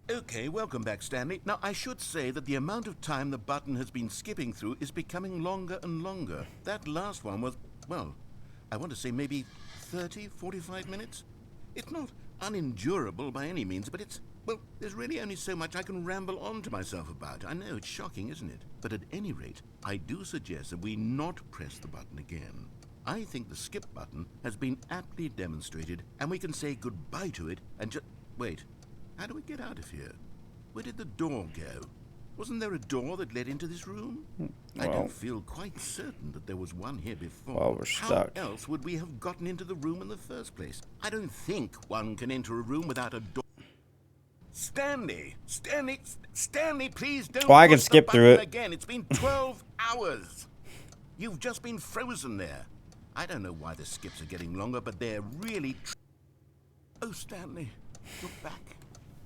Okay, welcome back, Stanley. Now, I should say that the amount of time the button has been skipping through is becoming longer and longer. That last one was, well, I want to say maybe 30, 45 minutes? It's not unendurable by any means, but it's, well, there's really only so much I can ramble on to myself about. I know, it's shocking, isn't it? But at any rate, I do suggest that we not press the button again. I think the skip button has been aptly demonstrated, and we can say goodbye to it and just... Wait, how do we get out of here? Where did the door go? Wasn't there a door that led into this room? I Well- don't feel quite certain that there was one here before. Well, we're stuck. How else would we have gotten into the room in the first place? I don't think one can enter a room without a door. Stanley, please don't. Well, I can push the skip through button it. again. It's been 12 hours. You've just been frozen there. I don't know why the skips are getting longer, but they're really. Oh, Stanley, you're back.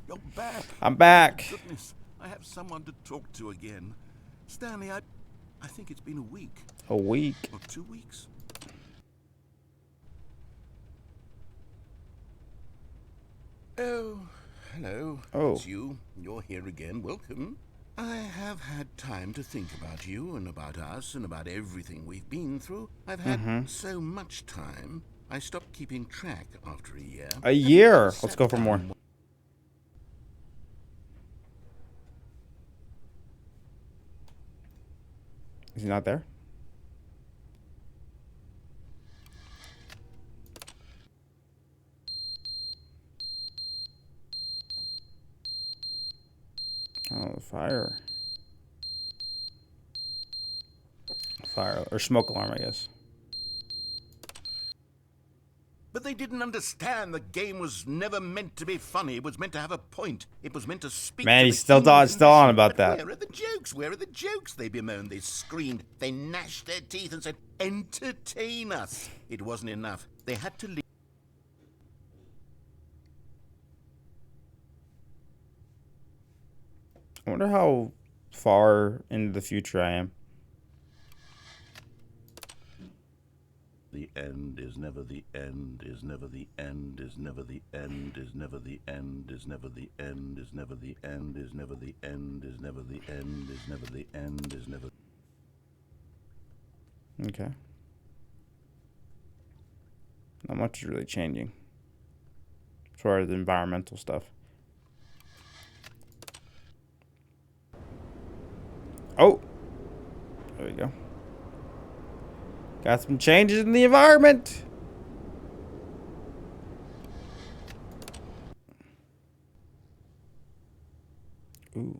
You're back. I'm back. Goodness, I have someone to talk to again. Stanley, I think it's been a week A week. or 2 weeks. Oh, hello. Oh. It's you. You're here again. Welcome. I have had time to think about you and about us and about everything we've been through. I've had so much time, I stopped keeping track after a year. A year. Let's go for more. Is he not there? Oh, the fire. Fire or smoke alarm, I guess. But they didn't understand the game was never meant to be funny. It was meant to have a point. It was meant to speak Man, to he's the still human still on condition. about But that. Where are the jokes? Where are the jokes? They bemoaned, they screamed, they gnashed their teeth and said, entertain us. It wasn't enough. They had to leave. I wonder how far into the future I am. The end is never the end, is never the end, is never the end, is never the end, is never the end, is never the end, is never the end, is never the end, is never the end, is never. Okay. Not much is really changing as far as the environmental stuff. Oh, there we go. Got some changes in the environment. Ooh.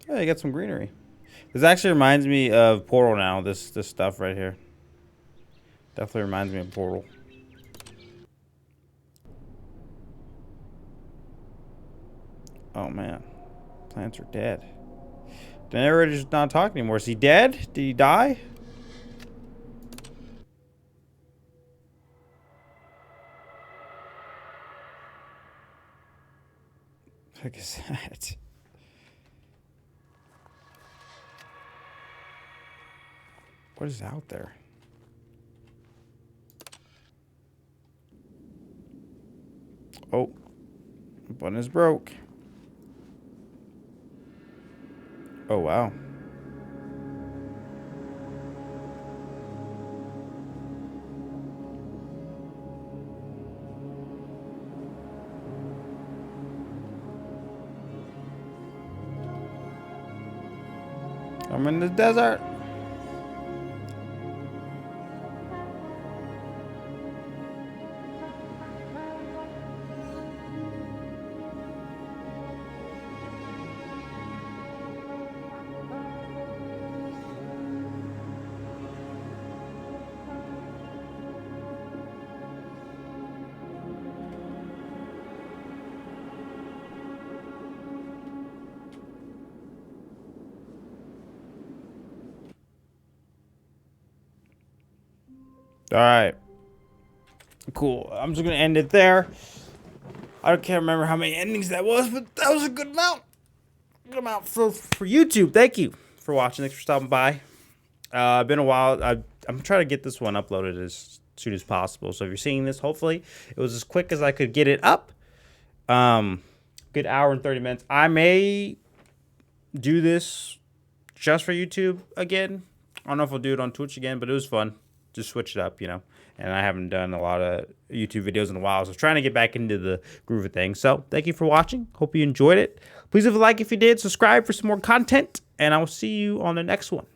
Yeah, you got some greenery. This actually reminds me of Portal now, this stuff right here. Definitely reminds me of Portal. Oh man. Plants are dead. The narrator's not talking anymore. Is he dead? Did he die? What the heck is that? What is out there? Oh. Button is broke. Oh, wow. I'm in the desert. All right. Cool. I'm just going to end it there. I can't remember how many endings that was, but that was a good amount. Good amount for YouTube. Thank you for watching. Thanks for stopping by. Been a while. I'm trying to get this one uploaded as soon as possible. So if you're seeing this, hopefully it was as quick as I could get it up. Good hour and 30 minutes. I may do this just for YouTube again. I don't know if I'll do it on Twitch again, but it was fun. Just switch it up, you know. And I haven't done a lot of YouTube videos in a while, so I was trying to get back into the groove of things. So thank you for watching. Hope you enjoyed it. Please leave a like if you did. Subscribe for some more content, and I will see you on the next one.